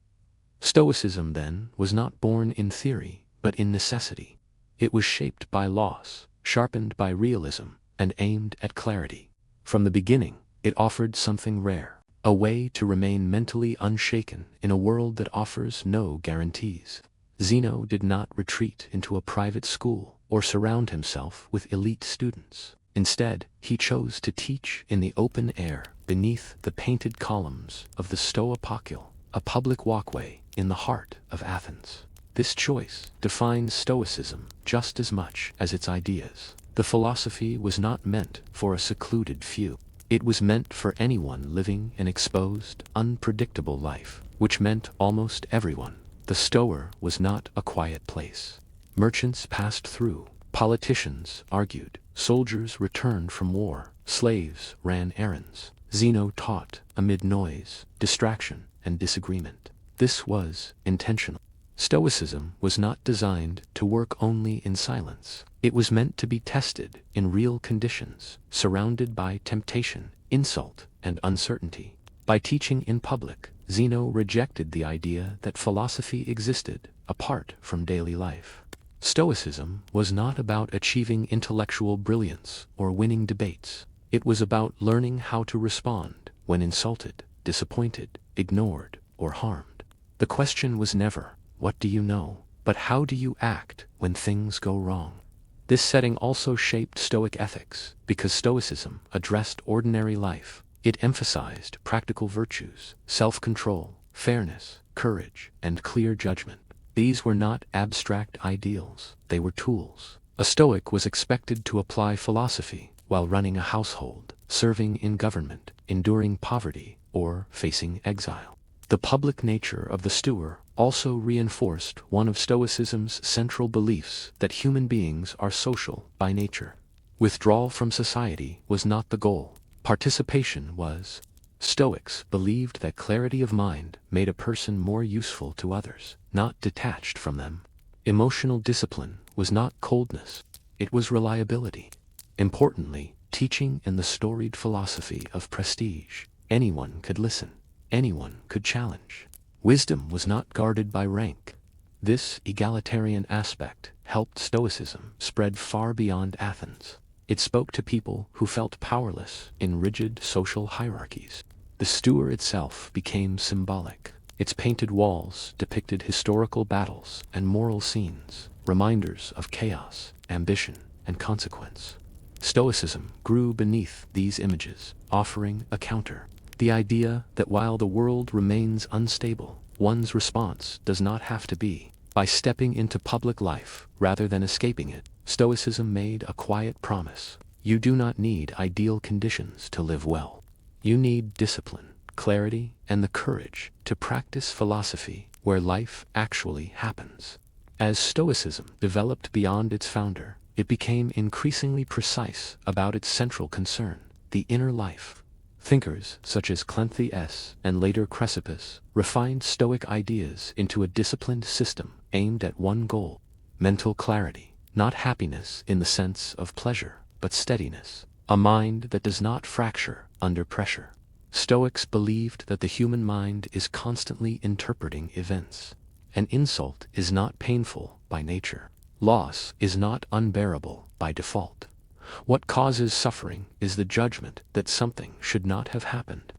A: Stoicism, then, was not born in theory, but in necessity. It was shaped by loss, sharpened by realism, and aimed at clarity. From the beginning, it offered something rare, a way to remain mentally unshaken in a world that offers no guarantees. Zeno did not retreat into a private school or surround himself with elite students. Instead, he chose to teach in the open air beneath the painted columns of the Stoa Poikile. a public walkway in the heart of Athens. This choice defined Stoicism just as much as its ideas. The philosophy was not meant for a secluded few. It was meant for anyone living an exposed, unpredictable life, which meant almost everyone. The Stoa was not a quiet place. Merchants passed through, politicians argued, soldiers returned from war, slaves ran errands. Zeno taught amid noise, distraction, and disagreement. This was intentional. Stoicism was not designed to work only in silence. It was meant to be tested in real conditions, surrounded by temptation, insult, and uncertainty. By teaching in public, Zeno rejected the idea that philosophy existed apart from daily life. Stoicism was not about achieving intellectual brilliance or winning debates. It was about learning how to respond when insulted, disappointed, ignored, or harmed. The question was never, "What do you know?" but "How do you act when things go wrong?" This setting also shaped Stoic ethics, because Stoicism addressed ordinary life. It emphasized practical virtues, self-control, fairness, courage, and clear judgment. These were not abstract ideals, they were tools. A Stoic was expected to apply philosophy while running a household, serving in government, enduring poverty, or facing exile. The public nature of the Stoa also reinforced one of Stoicism's central beliefs, that human beings are social by nature. Withdrawal from society was not the goal. Participation was. Stoics believed that clarity of mind made a person more useful to others, not detached from them. Emotional discipline was not coldness, it was reliability. Importantly, teaching in the storied philosophy of prestige, anyone could listen, anyone could challenge. Wisdom was not guarded by rank. This egalitarian aspect helped Stoicism spread far beyond Athens. It spoke to people who felt powerless in rigid social hierarchies. The Stoa itself became symbolic. Its painted walls depicted historical battles and moral scenes, reminders of chaos, ambition, and consequence. Stoicism grew beneath these images, offering a counter. The idea that while the world remains unstable, one's response does not have to be. By stepping into public life rather than escaping it, Stoicism made a quiet promise. You do not need ideal conditions to live well. You need discipline, clarity, and the courage to practice philosophy where life actually happens. As Stoicism developed beyond its founder, it became increasingly precise about its central concern, the inner life. Thinkers such as Cleanthes and later Chrysippus refined Stoic ideas into a disciplined system aimed at one goal: mental clarity, not happiness in the sense of pleasure, but steadiness, a mind that does not fracture under pressure. Stoics believed that the human mind is constantly interpreting events. An insult is not painful by nature. Loss is not unbearable by default. What causes suffering is the judgment that something should not have happened.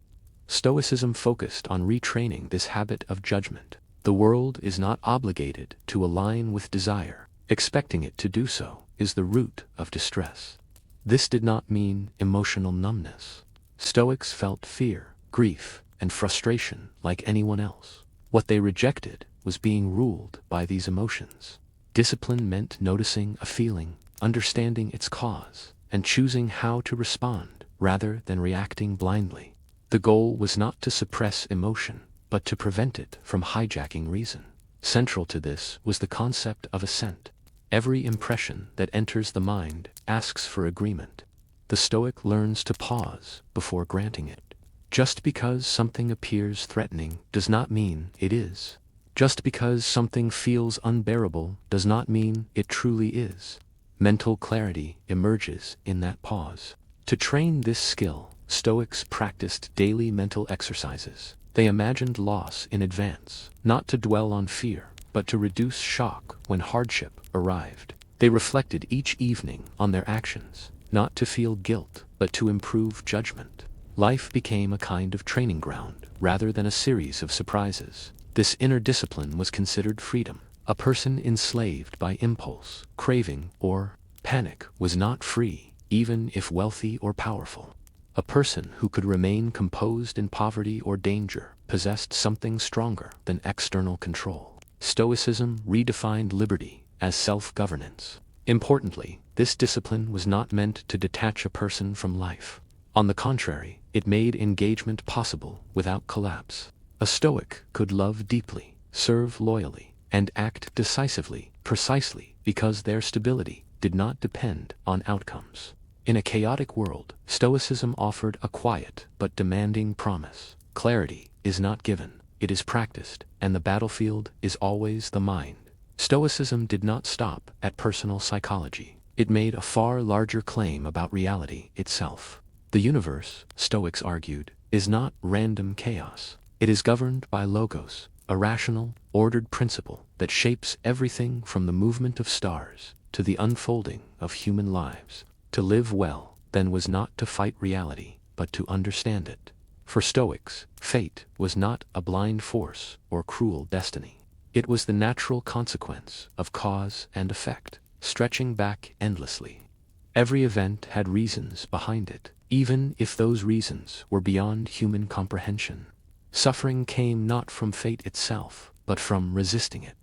A: Stoicism focused on retraining this habit of judgment. The world is not obligated to align with desire. Expecting it to do so is the root of distress. This did not mean emotional numbness. Stoics felt fear, grief, and frustration like anyone else. What they rejected was being ruled by these emotions. Discipline meant noticing a feeling, understanding its cause, and choosing how to respond rather than reacting blindly. The goal was not to suppress emotion, but to prevent it from hijacking reason. Central to this was the concept of assent. Every impression that enters the mind asks for agreement. The Stoic learns to pause before granting it. Just because something appears threatening does not mean it is. Just because something feels unbearable does not mean it truly is. Mental clarity emerges in that pause. To train this skill, Stoics practiced daily mental exercises. They imagined loss in advance, not to dwell on fear, but to reduce shock when hardship arrived. They reflected each evening on their actions, not to feel guilt, but to improve judgment. Life became a kind of training ground, rather than a series of surprises. This inner discipline was considered freedom. A person enslaved by impulse, craving, or panic was not free, even if wealthy or powerful. A person who could remain composed in poverty or danger possessed something stronger than external control. Stoicism redefined liberty as self-governance. Importantly, this discipline was not meant to detach a person from life. On the contrary, it made engagement possible without collapse. A Stoic could love deeply, serve loyally, and act decisively, precisely because their stability did not depend on outcomes. In a chaotic world, Stoicism offered a quiet but demanding promise. Clarity is not given, it is practiced, and the battlefield is always the mind. Stoicism did not stop at personal psychology. It made a far larger claim about reality itself. The universe, Stoics argued, is not random chaos. It is governed by logos, a rational, ordered principle that shapes everything from the movement of stars to the unfolding of human lives. To live well, then, was not to fight reality, but to understand it. For Stoics, fate was not a blind force or cruel destiny. It was the natural consequence of cause and effect, stretching back endlessly. Every event had reasons behind it, even if those reasons were beyond human comprehension. Suffering came not from fate itself, but from resisting it.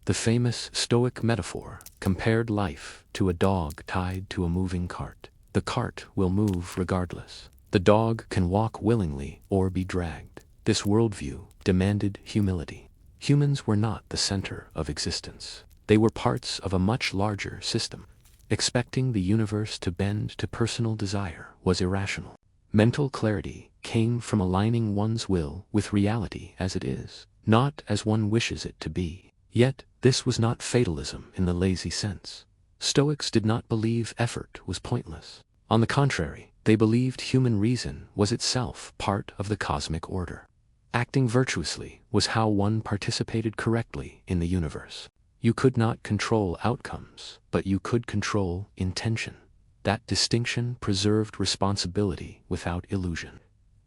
A: The famous Stoic metaphor compared life to a dog tied to a moving cart. The cart will move regardless. The dog can walk willingly or be dragged. This worldview demanded humility. Humans were not the center of existence. They were parts of a much larger system. Expecting the universe to bend to personal desire was irrational. Mental clarity came from aligning one's will with reality as it is, not as one wishes it to be. Yet, this was not fatalism in the lazy sense. Stoics did not believe effort was pointless. On the contrary, they believed human reason was itself part of the cosmic order. Acting virtuously was how one participated correctly in the universe. You could not control outcomes, but you could control intention. That distinction preserved responsibility without illusion.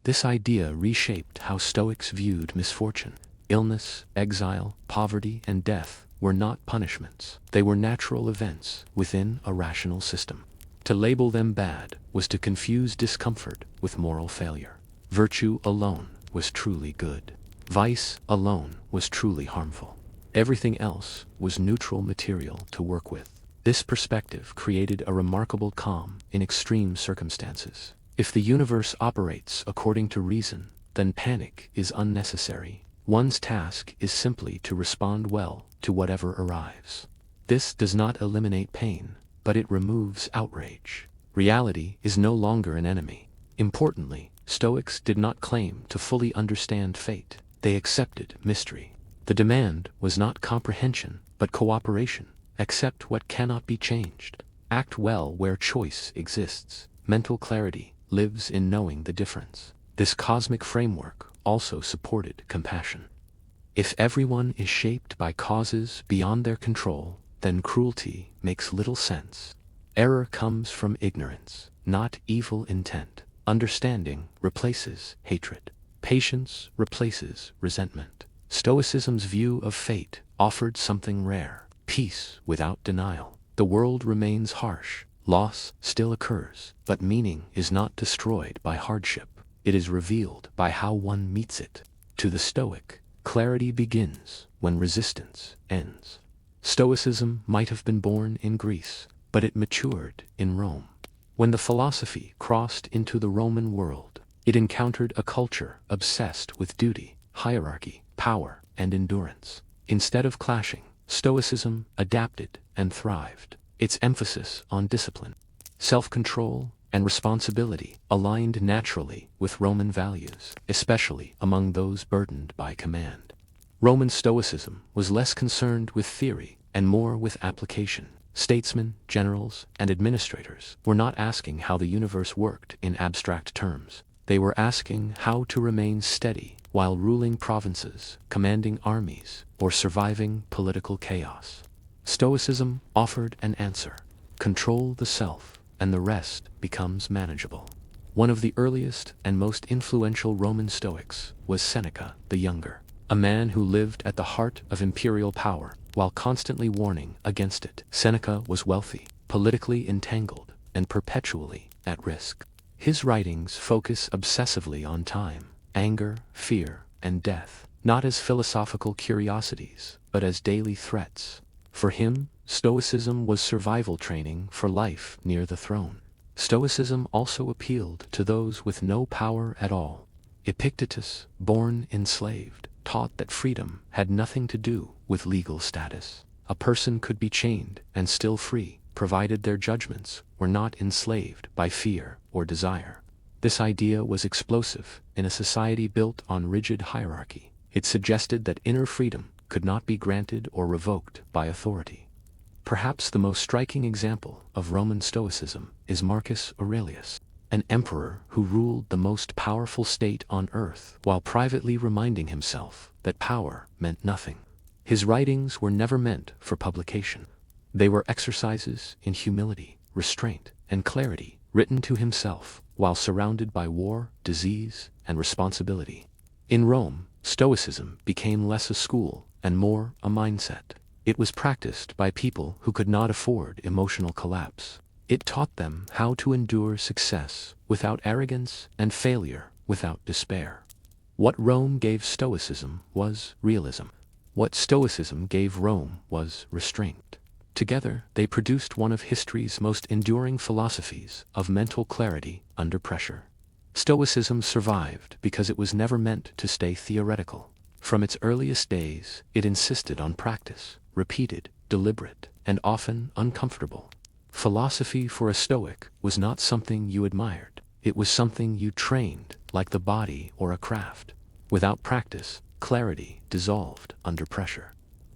A: This idea reshaped how Stoics viewed misfortune. Illness, exile, poverty, and death were not punishments. They were natural events within a rational system. To label them bad was to confuse discomfort with moral failure. Virtue alone was truly good. Vice alone was truly harmful. Everything else was neutral material to work with. This perspective created a remarkable calm in extreme circumstances. If the universe operates according to reason, then panic is unnecessary. One's task is simply to respond well to whatever arrives. This does not eliminate pain, but it removes outrage. Reality is no longer an enemy. Importantly, Stoics did not claim to fully understand fate. They accepted mystery. The demand was not comprehension, but cooperation. Accept what cannot be changed. Act well where choice exists. Mental clarity lives in knowing the difference. This cosmic framework also supported compassion. If everyone is shaped by causes beyond their control, then cruelty makes little sense. Error comes from ignorance, not evil intent. Understanding replaces hatred. Patience replaces resentment. Stoicism's view of fate offered something rare: peace without denial. The world remains harsh, loss still occurs, but meaning is not destroyed by hardship. It is revealed by how one meets it. To the Stoic, clarity begins when resistance ends. Stoicism might have been born in Greece, but it matured in Rome. When the philosophy crossed into the Roman world, it encountered a culture obsessed with duty, hierarchy, power, and endurance. Instead of clashing, Stoicism adapted and thrived. Its emphasis on discipline, self-control, and responsibility aligned naturally with Roman values, especially among those burdened by command. Roman Stoicism was less concerned with theory and more with application. Statesmen, generals, and administrators were not asking how the universe worked in abstract terms. They were asking how to remain steady while ruling provinces, commanding armies, or surviving political chaos. Stoicism offered an answer: control the self, and the rest becomes manageable. One of the earliest and most influential Roman Stoics was Seneca the Younger, a man who lived at the heart of imperial power while constantly warning against it. Seneca was wealthy, politically entangled, and perpetually at risk. His writings focus obsessively on time, anger, fear, and death, not as philosophical curiosities, but as daily threats. For him, Stoicism was survival training for life near the throne. Stoicism also appealed to those with no power at all. Epictetus, born enslaved, taught that freedom had nothing to do with legal status. A person could be chained and still free, provided their judgments were not enslaved by fear or desire. This idea was explosive in a society built on rigid hierarchy. It suggested that inner freedom could not be granted or revoked by authority. Perhaps the most striking example of Roman Stoicism is Marcus Aurelius, an emperor who ruled the most powerful state on earth while privately reminding himself that power meant nothing. His writings were never meant for publication. They were exercises in humility, restraint, and clarity, written to himself while surrounded by war, disease, and responsibility. In Rome, Stoicism became less a school and more a mindset. It was practiced by people who could not afford emotional collapse. It taught them how to endure success without arrogance and failure without despair. What Rome gave Stoicism was realism. What Stoicism gave Rome was restraint. Together, they produced one of history's most enduring philosophies of mental clarity under pressure. Stoicism survived because it was never meant to stay theoretical. From its earliest days, it insisted on practice, repeated, deliberate, and often uncomfortable. Philosophy for a Stoic was not something you admired. It was something you trained, like the body or a craft. Without practice, clarity dissolved under pressure.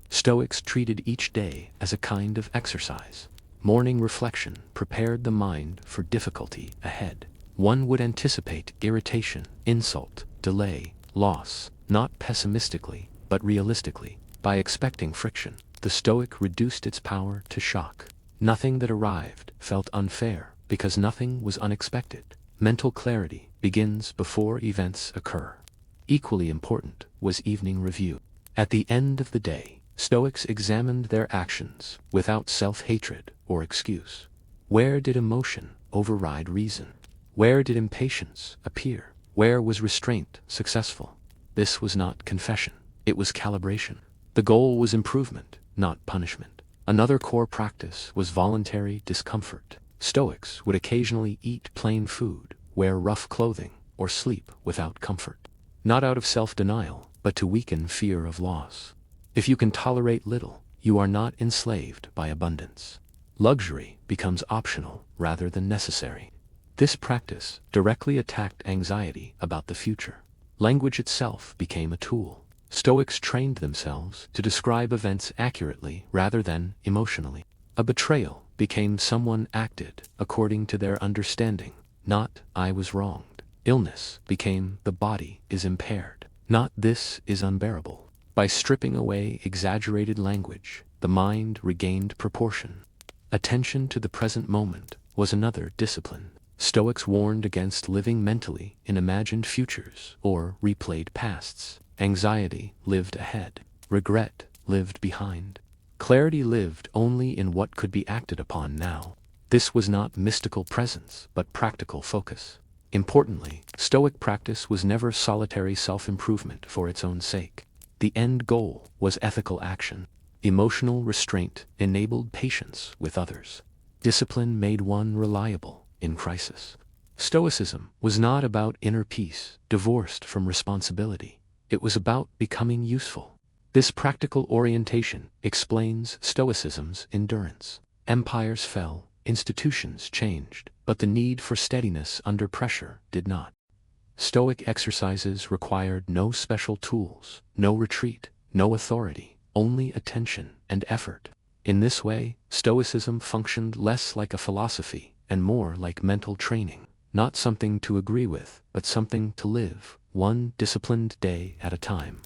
A: Stoics treated each day as a kind of exercise. Morning reflection prepared the mind for difficulty ahead. One would anticipate irritation, insult, delay, loss, not pessimistically, but realistically. By expecting friction, the Stoic reduced its power to shock. Nothing that arrived felt unfair, because nothing was unexpected. Mental clarity begins before events occur. Equally important was evening review. At the end of the day, Stoics examined their actions without self-hatred or excuse. Where did emotion override reason? Where did impatience appear? Where was restraint successful? This was not confession, it was calibration. The goal was improvement, not punishment. Another core practice was voluntary discomfort. Stoics would occasionally eat plain food, wear rough clothing, or sleep without comfort. Not out of self-denial, but to weaken fear of loss. If you can tolerate little, you are not enslaved by abundance. Luxury becomes optional rather than necessary. This practice directly attacked anxiety about the future. Language itself became a tool. Stoics trained themselves to describe events accurately rather than emotionally. A betrayal became someone acted according to their understanding, not "I was wronged." Illness became "the body is impaired," not "this is unbearable." By stripping away exaggerated language, the mind regained proportion. Attention to the present moment was another discipline. Stoics warned against living mentally in imagined futures or replayed pasts. Anxiety lived ahead. Regret lived behind. Clarity lived only in what could be acted upon now. This was not mystical presence, but practical focus. Importantly, Stoic practice was never solitary self-improvement for its own sake. The end goal was ethical action. Emotional restraint enabled patience with others. Discipline made one reliable in crisis. Stoicism was not about inner peace, divorced from responsibility. It was about becoming useful. This practical orientation explains Stoicism's endurance. Empires fell, institutions changed, but the need for steadiness under pressure did not. Stoic exercises required no special tools, no retreat, no authority, only attention and effort. In this way, Stoicism functioned less like a philosophy and more like mental training, not something to agree with, but something to live, one disciplined day at a time.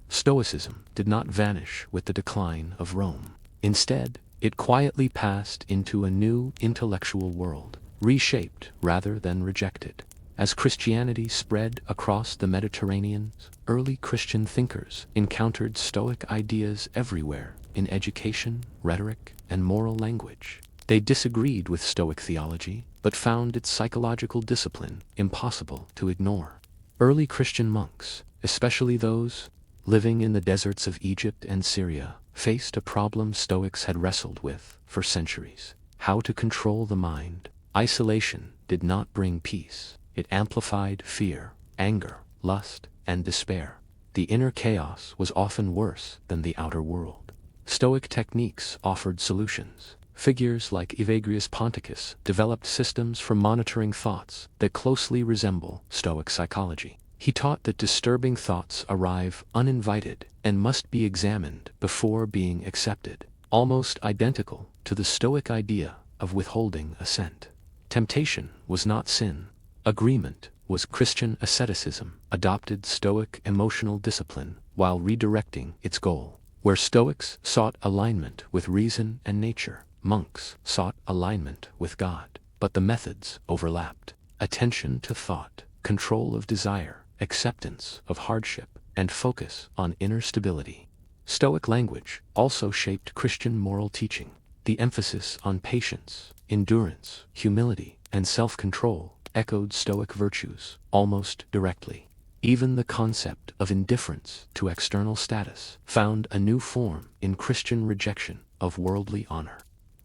A: Stoicism did not vanish with the decline of Rome. Instead, it quietly passed into a new intellectual world, reshaped rather than rejected. As Christianity spread across the Mediterranean, early Christian thinkers encountered Stoic ideas everywhere, in education, rhetoric, and moral language. They disagreed with Stoic theology, but found its psychological discipline impossible to ignore. Early Christian monks, especially those living in the deserts of Egypt and Syria, faced a problem Stoics had wrestled with for centuries: how to control the mind. Isolation did not bring peace. It amplified fear, anger, lust, and despair. The inner chaos was often worse than the outer world. Stoic techniques offered solutions. Figures like Evagrius Ponticus developed systems for monitoring thoughts that closely resemble Stoic psychology. He taught that disturbing thoughts arrive uninvited and must be examined before being accepted, almost identical to the Stoic idea of withholding assent. Temptation was not sin. Agreement was. Christian asceticism adopted Stoic emotional discipline while redirecting its goal. Where Stoics sought alignment with reason and nature, monks sought alignment with God, but the methods overlapped. Attention to thought, control of desire, acceptance of hardship, and focus on inner stability. Stoic language also shaped Christian moral teaching. The emphasis on patience, endurance, humility, and self-control echoed Stoic virtues almost directly. Even the concept of indifference to external status found a new form in Christian rejection of worldly honor.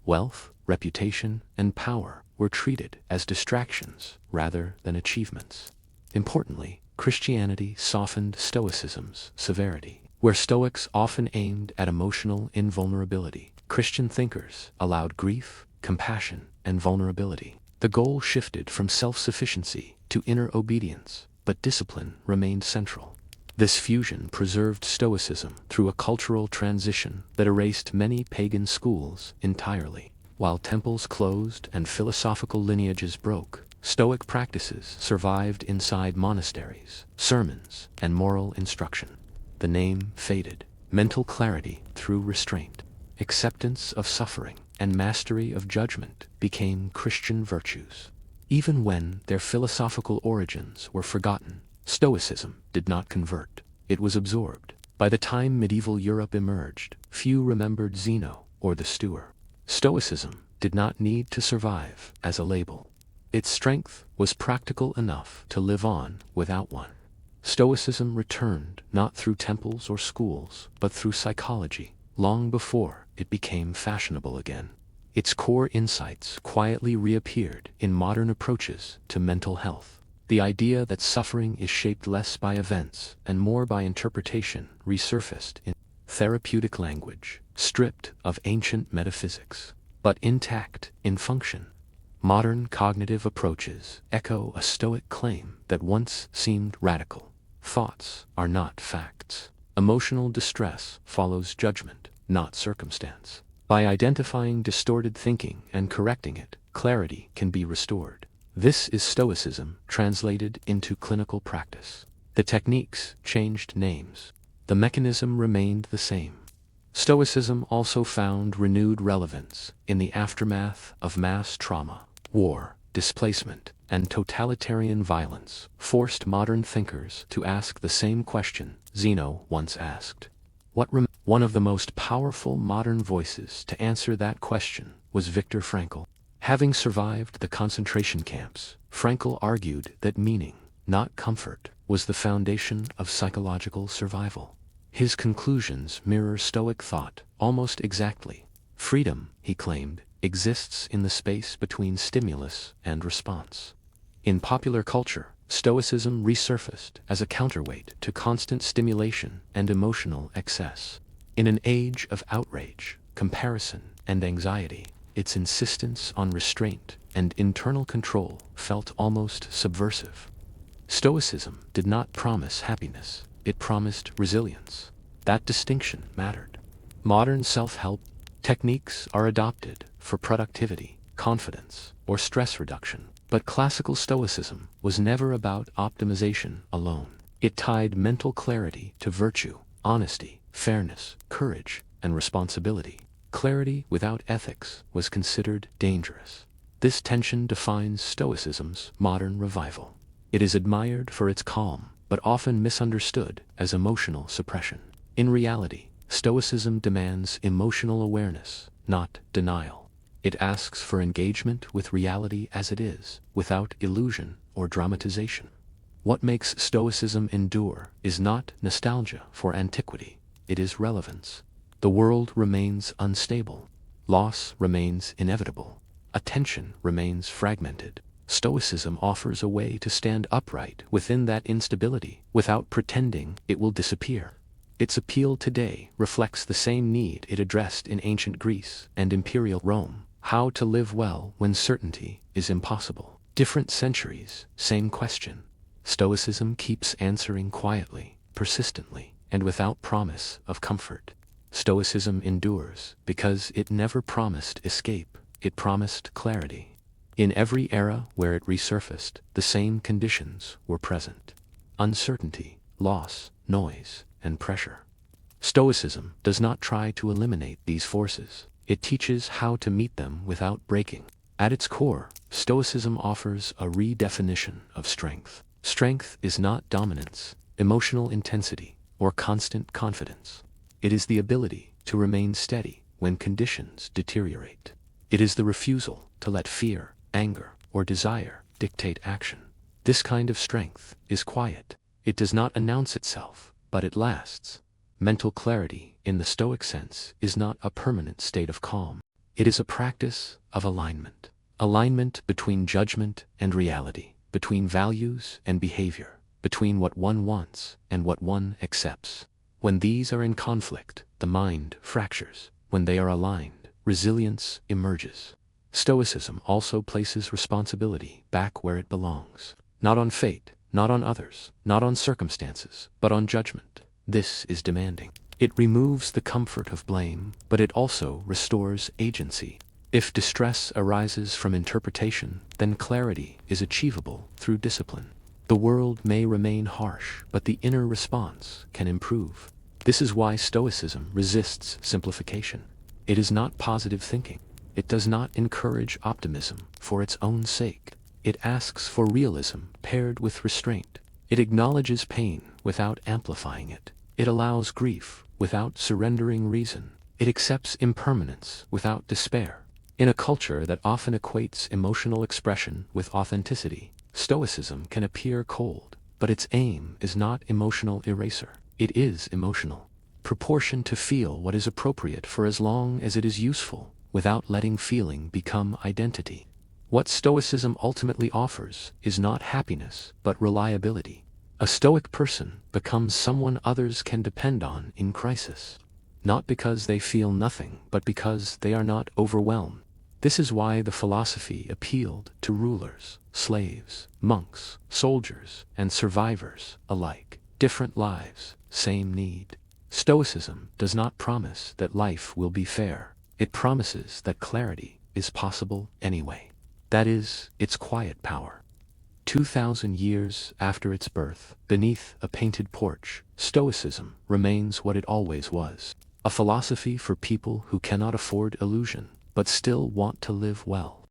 A: Wealth, reputation, and power were treated as distractions rather than achievements. Importantly, Christianity softened Stoicism's severity. Where Stoics often aimed at emotional invulnerability, Christian thinkers allowed grief, compassion, and vulnerability. The goal shifted from self-sufficiency to inner obedience, but discipline remained central. This fusion preserved Stoicism through a cultural transition that erased many pagan schools entirely. While temples closed and philosophical lineages broke, Stoic practices survived inside monasteries, sermons, and moral instruction. The name faded. Mental clarity through restraint, acceptance of suffering, and mastery of judgment became Christian virtues. Even when their philosophical origins were forgotten, Stoicism did not convert. It was absorbed. By the time medieval Europe emerged, few remembered Zeno or the Stoer. Stoicism did not need to survive as a label. Its strength was practical enough to live on without one. Stoicism returned not through temples or schools, but through psychology, long before it became fashionable again. Its core insights quietly reappeared in modern approaches to mental health. The idea that suffering is shaped less by events and more by interpretation resurfaced in therapeutic language, stripped of ancient metaphysics, but intact in function. Modern cognitive approaches echo a Stoic claim that once seemed radical. Thoughts are not facts. Emotional distress follows judgment, not circumstance. By identifying distorted thinking and correcting it, clarity can be restored. This is Stoicism translated into clinical practice. The techniques changed names. The mechanism remained the same. Stoicism also found renewed relevance in the aftermath of mass trauma. War, displacement, and totalitarian violence forced modern thinkers to ask the same question Zeno once asked. One of the most powerful modern voices to answer that question was Viktor Frankl. Having survived the concentration camps, Frankl argued that meaning, not comfort, was the foundation of psychological survival. His conclusions mirror Stoic thought almost exactly. Freedom, he claimed, exists in the space between stimulus and response. In popular culture, Stoicism resurfaced as a counterweight to constant stimulation and emotional excess. In an age of outrage, comparison, and anxiety, its insistence on restraint and internal control felt almost subversive. Stoicism did not promise happiness, it promised resilience. That distinction mattered. Modern self-help techniques are adopted for productivity, confidence, or stress reduction, but classical Stoicism was never about optimization alone. It tied mental clarity to virtue, honesty, fairness, courage, and responsibility. Clarity without ethics was considered dangerous. This tension defines Stoicism's modern revival. It is admired for its calm, but often misunderstood as emotional suppression. In reality, Stoicism demands emotional awareness, not denial. It asks for engagement with reality as it is, without illusion or dramatization. What makes Stoicism endure is not nostalgia for antiquity, it is relevance. The world remains unstable. Loss remains inevitable. Attention remains fragmented. Stoicism offers a way to stand upright within that instability without pretending it will disappear. Its appeal today reflects the same need it addressed in ancient Greece and imperial Rome: how to live well when certainty is impossible. Different centuries, same question. Stoicism keeps answering quietly, persistently, and without promise of comfort. Stoicism endures because it never promised escape, it promised clarity. In every era where it resurfaced, the same conditions were present: uncertainty, loss, noise, and pressure. Stoicism does not try to eliminate these forces. It teaches how to meet them without breaking. At its core, Stoicism offers a redefinition of strength. Strength is not dominance, emotional intensity, or constant confidence. It is the ability to remain steady when conditions deteriorate. It is the refusal to let fear, anger, or desire dictate action. This kind of strength is quiet. It does not announce itself, but it lasts. Mental clarity, in the Stoic sense, is not a permanent state of calm. It is a practice of alignment. Alignment between judgment and reality, between values and behavior, between what one wants and what one accepts. When these are in conflict, the mind fractures. When they are aligned, resilience emerges. Stoicism also places responsibility back where it belongs. Not on fate, not on others, not on circumstances, but on judgment. This is demanding. It removes the comfort of blame, but it also restores agency. If distress arises from interpretation, then clarity is achievable through discipline. The world may remain harsh, but the inner response can improve. This is why Stoicism resists simplification. It is not positive thinking. It does not encourage optimism for its own sake. It asks for realism paired with restraint. It acknowledges pain without amplifying it. It allows grief without surrendering reason. It accepts impermanence without despair. In a culture that often equates emotional expression with authenticity, Stoicism can appear cold, but its aim is not emotional eraser. It is emotional. Proportion to feel what is appropriate for as long as it is useful, without letting feeling become identity. What Stoicism ultimately offers is not happiness, but reliability. A Stoic person becomes someone others can depend on in crisis. Not because they feel nothing, but because they are not overwhelmed. This is why the philosophy appealed to rulers, slaves, monks, soldiers, and survivors alike. Different lives, same need. Stoicism does not promise that life will be fair. It promises that clarity is possible anyway. That is its quiet power. 2,000 years after its birth, beneath a painted porch, Stoicism remains what it always was: a philosophy for people who cannot afford illusion, but still want to live well.